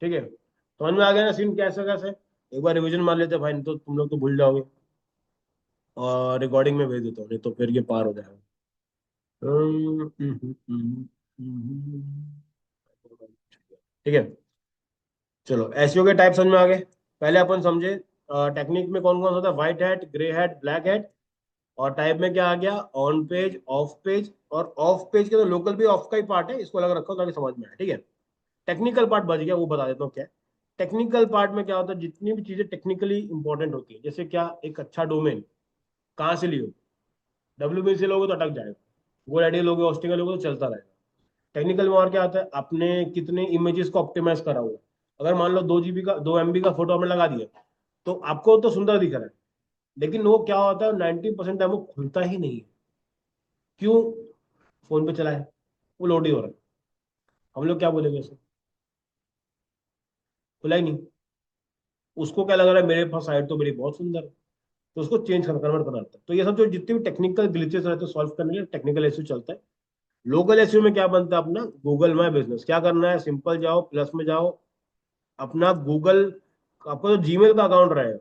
[SPEAKER 1] ठीक है, समझ में आ गया ना सीन कैसे कैसे। एक बार रिवीजन मार लेते हैं भाई, नहीं तो तुम लोग तो भूल जाओगे। और रिकॉर्डिंग में भेज देता हूँ, नहीं तो फिर ये पार हो जाएगा। ठीक है, चलो एसईओ के टाइप समझ में आ गए। पहले अपन समझे टेक्निक में कौन कौन सा था, white hat, grey hat, black hat. और टाइप में क्या आ गया, ऑन पेज, ऑफ पेज। और ऑफ पेज के तो लोकल भी ऑफ का ही पार्ट है, इसको अलग रखो ताकि समझ में आए। ठीक है, टेक्निकल पार्ट बच गया, वो बता देता हूँ क्या है। टेक्निकल पार्ट में क्या होता है, जितनी भी चीजें टेक्निकली इंपॉर्टेंट होती है, जैसे क्या, एक अच्छा डोमेन कहाँ से लियो। डब्ल्यू से लोगे तो अटक जाएगा, गूगल आईडी लोगे, होस्टिंग लोगे तो चलता रहेगा। टेक्निकल में और क्या आता है, आपने कितने इमेजेस को ऑप्टिमाइज करा हुआ है। अगर मान लो 2 GB का, 2 MB का फोटो आपने लगा दिया, तो आपको तो सुंदर दिख रहा है, लेकिन वो क्या होता है, 90% टाइम वो खुलता ही नहीं है। क्यों? फोन पे चला है, वो लोड ही हो रहा है। हम लोग क्या बोलेंगे उसे? खुला ही नहीं। उसको क्या लग रहा है, मेरे पास साइट तो मेरी बहुत सुंदर है, तो उसको चेंज करना, कन्वर्ट करना रहता है। तो ये सब जो जितने भी टेक्निकल ग्लिचेस रहते हैं सॉल्व करने के लिए टेक्निकल एसईओ चलता है। लोकल एसईओ में क्या बनता है अपना, गूगल माय बिजनेस। क्या करना है, सिंपल जाओ, प्लस में जाओ, अपना गूगल, आपका जो जीमेल का अकाउंट रहेगा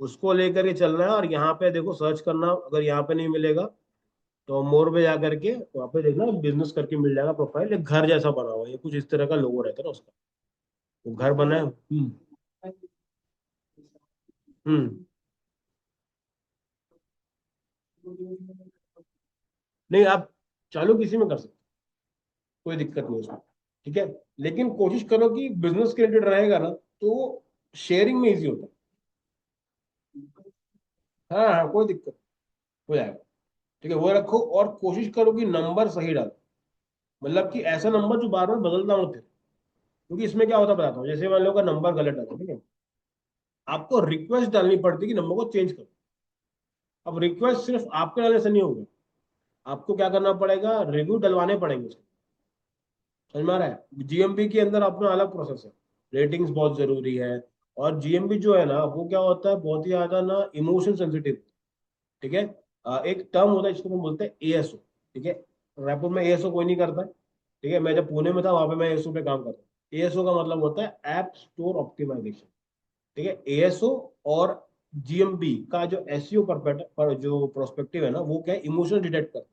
[SPEAKER 1] उसको लेकर के चलना है, और यहाँ पे देखो सर्च करना, अगर यहाँ पे नहीं मिलेगा तो मोर पे जा करके वहाँ पे देखना बिजनेस करके मिल जाएगा प्रोफाइल, एक घर जैसा बना हुआ है, ये कुछ इस तरह का लोगो रहता है ना उसका। वो घर बना है। हम्म। नहीं, आप चालू किसी में कर सकते, कोई दिक्कत नहीं उसमें। ठीक है, लेकिन कोशिश करो कि बिजनेस के रिलेटेड रहेगा ना, तो शेयरिंग में इजी होता है। हाँ हाँ, कोई दिक्कत, हो जाएगा। ठीक है, वो रखो, और कोशिश करो कि नंबर सही डालो। मतलब कि ऐसा नंबर जो बार बार बदलना मत फिर, क्योंकि इसमें क्या होता है बताता हूँ। जैसे मान लो का नंबर गलत डाला, ठीक है, आपको रिक्वेस्ट डालनी पड़ती है कि नंबर को चेंज करो। अब रिक्वेस्ट सिर्फ आपके डालने से नहीं होगा, आपको क्या करना पड़ेगा, रिव्यू डलवाने पड़ेंगे उसको। समझ में आ रहा है? जीएमबी के अंदर अपना अलग प्रोसेस है, रेटिंग्स बहुत जरूरी है। और जीएमबी जो है ना, वो क्या होता है, बहुत ही ज्यादा ना इमोशन सेंसिटिव। ठीक है। एक टर्म होता है जिसको हम बोलते हैं एएसओ। ठीक है, रायपुर में एएसओ कोई नहीं करता है। ठीक है, मैं जब पुणे में था वहां पे मैं एएसओ पे काम करता हूँ। एएसओ का मतलब होता है ऐप स्टोर ऑप्टिमाइजेशन। ठीक है, एएसओ और जीएमबी का जो एसईओ पर जो प्रोस्पेक्टिव है ना, वो क्या है, इमोशन डिटेक्ट करता है।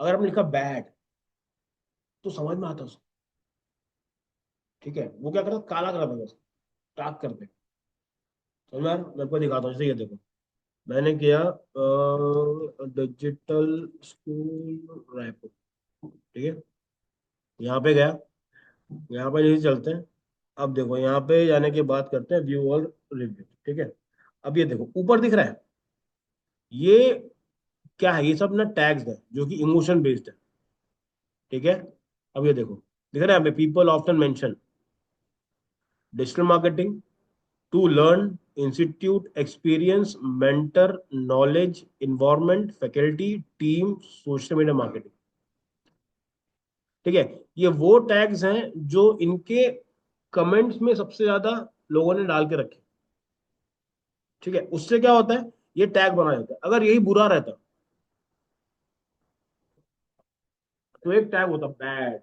[SPEAKER 1] अगर आपने लिखा बैड, तो समझ में आता है उसको। ठीक है, वो क्या करता है, काला कर देगा उसको, टाक करते। समझ में आ रहा है? मैं आपको दिखाता हूँ, जैसे ये देखो, मैंने किया डिजिटल स्कूल रायपुर। ठीक है, यहाँ पे गया, यहाँ पे नहीं चलते हैं। अब देखो, यहाँ पे जाने की बात करते हैं, व्यू और रिव्यू। ठीक है, अब ये देखो ऊपर दिख रहा है, ये क्या है, ये सब ना टैग्स है जो कि इमोशन बेस्ड है। ठीक है, अब ये देखो, दिख रहा है यहाँ पे, people often mention digital marketing to learn, institute experience, mentor, knowledge, environment, faculty, team, social media marketing. ठीक है, ये वो टैग्स हैं जो इनके कमेंट्स में सबसे ज्यादा लोगों ने डाल के रखे। ठीक है, उससे क्या होता है, ये टैग बना जाता है। अगर यही बुरा रहता तो एक टैग होता बैड,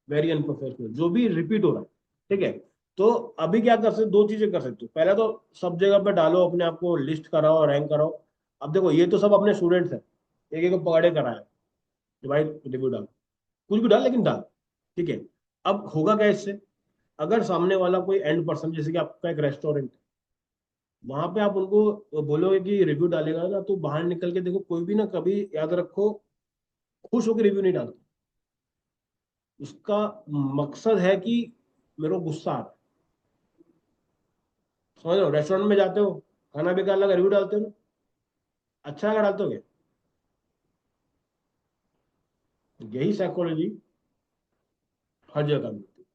[SPEAKER 1] वेरी अनप्रोफेशनल, जो भी रिपीट हो रहा है। ठीक है, तो अभी क्या कर सकते, दो चीजें कर सकते हो। पहले तो सब जगह पे डालो, अपने आप को लिस्ट कराओ, रैंक कराओ। अब देखो, ये तो सब अपने स्टूडेंट्स हैं, एक एक को पकड़े कराया कि भाई रिव्यू डाल, कुछ भी डाल लेकिन डाल। ठीक है, अब होगा क्या इससे, अगर सामने वाला कोई एंड पर्सन, जैसे कि आपका एक रेस्टोरेंट, वहां पे आप उनको बोलोगे कि रिव्यू डालेगा ना, तो बाहर निकल के देखो, कोई भी ना, कभी याद रखो, खुश होकर रिव्यू नहीं डालता। उसका मकसद है कि मेरे को गुस्सा आ रहा है। समझ लो, रेस्टोरेंट में जाते हो, खाना बेकार लगा, रिव्यू डालते हो ना, अच्छा लगा डालते हो क्या? यही साइकोलॉजी हर जगह मिलती है।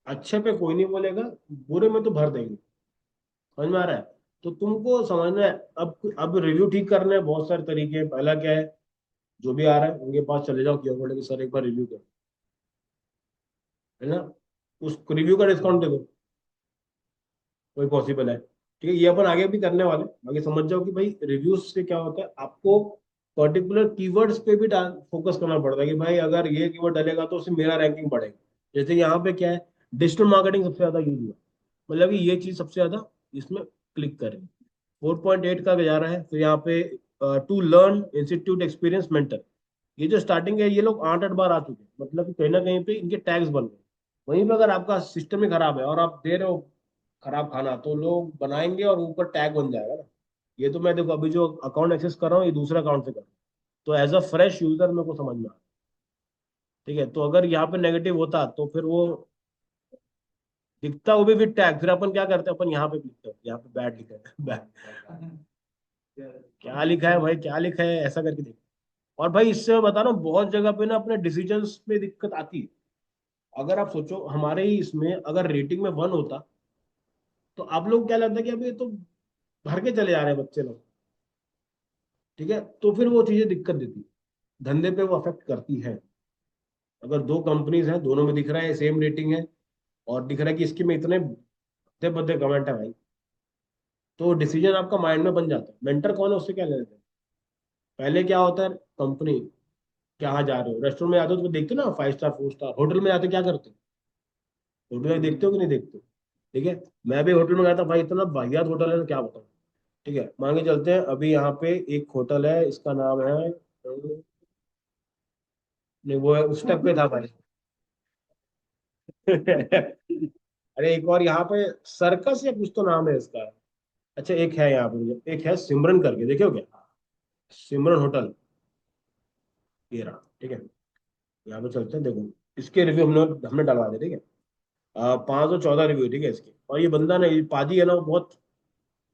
[SPEAKER 1] अच्छे पे कोई नहीं बोलेगा, बुरे में तो भर देंगे। समझ में आ रहा है? तो तुमको समझना है। अब रिव्यू ठीक करने हैं बहुत सारे तरीके हैं। पहला क्या है, जो भी आ रहा है उनके पास चले जाओ, क्यों बोले कि सर एक बार रिव्यू करो, है ना, उस रिव्यू का डिस्काउंट दे दो, कोई पॉसिबल है। ठीक है, ये अपन आगे भी करने वाले हैं। आगे समझ जाओ कि भाई रिव्यूज से क्या होता है, आपको पर्टिकुलर कीवर्ड्स पे भी फोकस करना पड़ता है कि भाई अगर ये कीवर्ड डलेगा तो उससे मेरा रैंकिंग बढ़ेगा। जैसे यहाँ पे क्या है, डिजिटल मार्केटिंग सबसे ज्यादा यूज हुआ, मतलब कि ये चीज सबसे ज्यादा इसमें क्लिक करें। 4.8 का जा रहा है। फिर यहाँ पे to learn, institute experience, mentor, ये जो स्टार्टिंग है, ये लोग 8 8 बार आ चुके हैं, मतलब कि कहीं ना कहीं पे इनके टैग्स बन गए। वहीं पे अगर आपका सिस्टम ही खराब है और आप दे रहे हो खराब खाना, तो लोग बनाएंगे और ऊपर टैग बन जाएगा ना। ये तो मैं देखो, अभी जो अकाउंट एक्सेस कर रहा हूँ, ये दूसरा अकाउंट से कर रहा हूँ, तो एज अ फ्रेश यूजर मेरे को समझ में आ रहा है। ठीक है, तो अगर यहाँ पे नेगेटिव होता तो फिर वो दिखता, वो भी विद टैग, फिर अपन क्या करते हैं, अपन यहाँ पे लिखते हैं, यहाँ पे बैड लिखा है बैड, क्या लिखा है भाई, क्या लिखा है, ऐसा करके देख। और भाई इससे मैं बता रहा हूँ, बहुत जगह पे ना अपने डिसीजंस में दिक्कत आती है। अगर आप सोचो, हमारे ही इसमें अगर रेटिंग में 1 होता, तो आप लोग क्या लगता है कि अभी ये तो भर के चले जा रहे हैं बच्चे लोग। ठीक है, तो फिर वो चीजें दिक्कत देती है, धंधे पे वो अफेक्ट करती है। अगर दो कंपनीज हैं, दोनों में दिख रहा है सेम रेटिंग है, और दिख रहा है कि इसकी में इतने बड़े बड़े कमेंट है भाई, तो डिसीजन आपका माइंड में बन जाता है। मेंटर कौन है उससे क्या लेते हैं। पहले क्या होता है, कंपनी, कहाँ जा रहे हो, रेस्टोरेंट में आते हो तो देखते हो ना, 5 स्टार 4 स्टार, होटल में आते हो क्या करते हो, होटल में देखते हो कि नहीं देखते हो। ठीक है, मैं भी होटल में गया था भाई, इतना वाहियात होटल है ना क्या बताऊं। ठीक है, मांगे चलते हैं, अभी यहाँ पे एक होटल है, इसका नाम है नहीं वो है, उस टाइप पे था भाई। अरे एक और यहाँ पे सर्कस या कुछ तो नाम है इसका। अच्छा एक है यहाँ पे, एक है सिमरन करके, देखे हो क्या, सिमरन होटल, ये रहा। ठीक है, यहाँ पे चलते हैं, देखो इसके रिव्यू हमने हमने डलवा दिए। ठीक है, 514 रिव्यू, ठीक है इसके। और ये बंदा ना, ये पाजी है ना, वो बहुत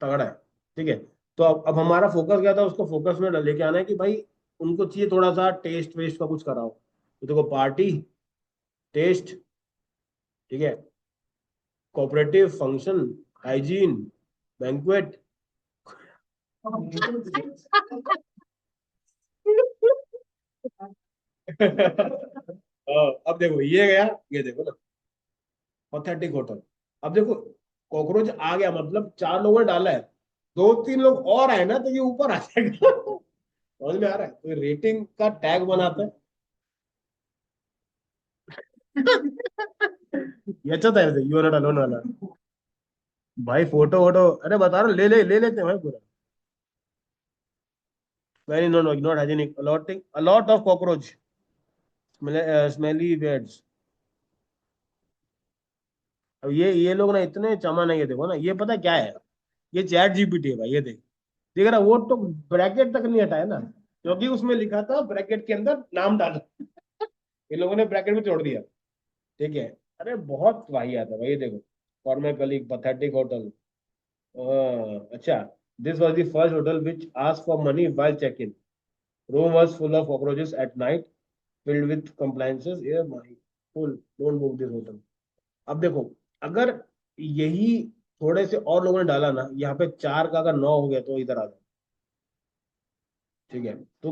[SPEAKER 1] तगड़ा है। ठीक है, तो अब हमारा फोकस क्या था, उसको फोकस में लेके आना है कि भाई उनको चाहिए थोड़ा सा टेस्ट वेस्ट का कुछ कराओ। तो देखो, पार्टी, टेस्ट, ठीक है, कोऑपरेटिव, फंक्शन, हाइजीन, बैंक्वेट। अब देखो ये गया, ये देखो ना, ऑथेंटिक होटल। अब देखो, कॉकरोच आ गया मतलब 4 लोगों ने डाला है, 2-3 लोग और आए ना तो ये ऊपर आ जाएगा। समझ में आ रहा है, तो रेटिंग का टैग बनाता है। ये अच्छा था ऐसे, यू आर नॉट अलोन वाला। भाई फोटो वोटो, अरे बता रहा हूँ, ले लेते हैं भाई पूरा। Very no no, not hygienic, a lot of cockroach, smelly beds. अब ये लोग ना इतने चमा नहीं है, देखो ना, ये पता क्या है, ये चैट जीपीटी है भाई, ये देख रहा, वो तो ब्रैकेट तक नहीं हटाया ना, क्योंकि उसमें लिखा था ब्रैकेट के अंदर नाम डालो, इन लोगों ने ब्रैकेट में छोड़ दिया। ठीक है, अरे बहुत वाहियात है भाई, ये देखो, फॉर्मर कलीग, पथेटिक होटल। अच्छा, this was the first hotel which ask for money while check in. Room was full of cockroaches at night, filled with compliances. Yeah, my full. Don't book this hotel. अब देखो, अगर यही थोड़े से और लोगों ने डाला ना, यहाँ पे 4 का अगर 9 हो गया तो इधर आ जाओ। ठीक है, तो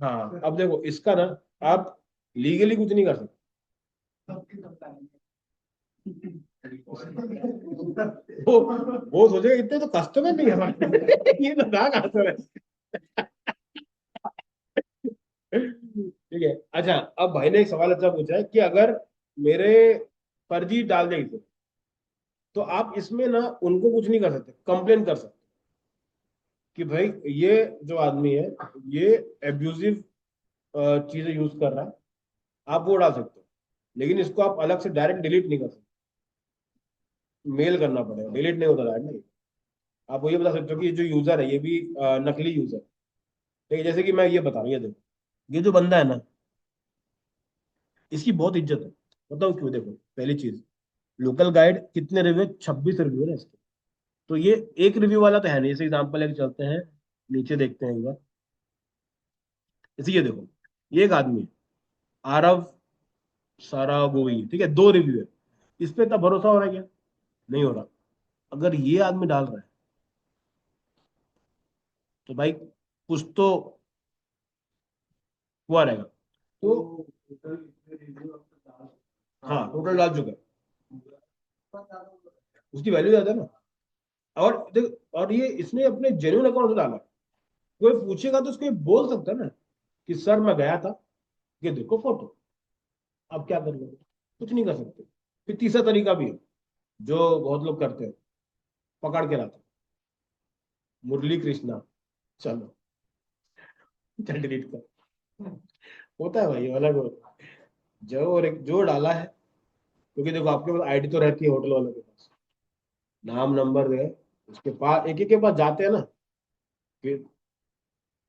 [SPEAKER 1] हाँ, अब देखो इसका ना, आप लीगली कुछ नहीं कर सकते। वो वो सोचेगा इतने तो कस्टमर नहीं है हमारे। ये तो ना कहा है। ठीक है, अच्छा, अब भाई ने एक सवाल अच्छा पूछा है कि अगर मेरे फर्जी डाल दे इसे, तो आप इसमें ना उनको कुछ नहीं कर सकते, कंप्लेन कर सकते कि भाई ये जो आदमी है, ये एब्यूजिव चीजें यूज कर रहा है, आप वो डाल सकते हो। लेकिन इसको आप अलग से डायरेक्ट डिलीट नहीं कर सकते, मेल करना पड़ेगा, डिलीट नहीं होता डायरेक्ट नहीं। आप वो ये बता सकते हो कि ये जो यूजर है ये भी नकली यूजर। ठीक है, जैसे कि मैं ये बता रहा हूँ, ये देखो, ये जो बंदा है ना, इसकी बहुत इज्जत है। बताओ क्यों, देखो पहली चीज, लोकल गाइड कितने रिव्यू, 26 रिव्यू है ना इसके। तो ये एक रिव्यू वाला तो है नहीं, जैसे एग्जाम्पल एक चलते हैं, नीचे देखते हैं एक बार। जैसे ये देखो, ये एक आदमी है, आरव सारागोई, ठीक है, 2 रिव्यू है। इस पे इतना भरोसा हो रहा है क्या, नहीं हो रहा। अगर ये आदमी डाल रहा है तो भाई कुछ तो हुआ रहेगा। तो हाँ, टोटल डाल चुका है, उसकी वैल्यू ज्यादा है ना। और देख, और ये इसने अपने जेन्युइन अकाउंट से डाला। कोई पूछेगा तो उसको ये बोल सकता है ना कि सर मैं गया था, ये देखो फोटो। अब क्या कर लो, कुछ नहीं कर सकते। फिर तीसरा तरीका भी है, जो बहुत लोग करते हैं, पकड़ के लाते हैं, मुरली कृष्णा, चलो चल डिलीट कर। होता है भाई, अलग होता है। जो डाला है, क्योंकि देखो आपके पास आईडी तो रहती है होटल वालों के पास, नाम नंबर है, उसके पास एक एक के पास जाते हैं ना, कि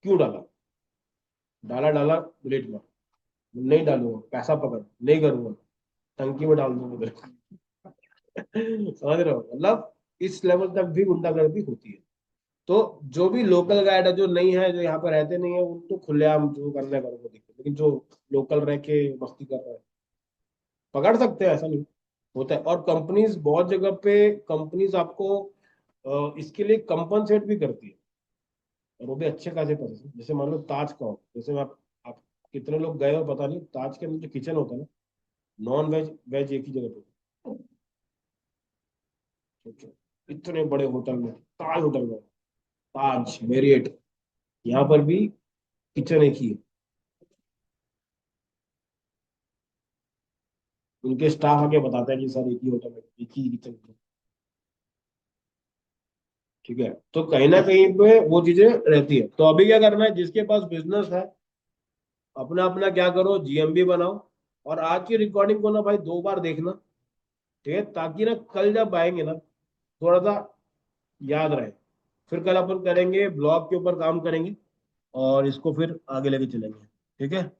[SPEAKER 1] क्यों डाला, डाला डाला डिलीट कर, नहीं डालूंगा, पैसा पकड़, नहीं करूंगा, टंकी में डाल दूंगा उधर। समझ रहे हो, मतलब इस लेवल तक भी गुंडागर्दी होती है। तो जो भी लोकल गाइड है, जो नहीं है, जो यहाँ पे रहते नहीं है, उनको खुलेआम जो करने करो दिक्कत, लेकिन जो लोकल रह के मस्ती कर रहे हैं, पकड़ सकते हैं, ऐसा नहीं, होता है। और कंपनीज बहुत जगह पे, कंपनीज आपको इसके लिए कंपनसेट भी करती है, और वो भी अच्छे खासे पैसे। जैसे मान लो ताज का हो, जैसे आप कितने लोग गए हो पता नहीं, ताज के अंदर जो किचन होता है ना, नॉन वेज वेज एक ही जगह पे। सोचो, इतने बड़े होटल में, ताज होटल में, ताज मेरियट, यहाँ पर भी किचन एक ही है। उनके स्टाफ आके बताता है कि सर एक ही होटल में एक ही किचन। ठीक है, तो कहीं ना कहीं पे वो चीजें रहती है। तो अभी क्या करना है, जिसके पास बिजनेस है, अपना अपना क्या करो, जीएमबी बनाओ, और आज की रिकॉर्डिंग को ना भाई 2 बार देखना। ठीक है, ताकि ना कल जब आएंगे ना, थोड़ा सा याद रहे। फिर कल अपन करेंगे, ब्लॉग के ऊपर काम करेंगे, और इसको फिर आगे लेके चलेंगे। ठीक है।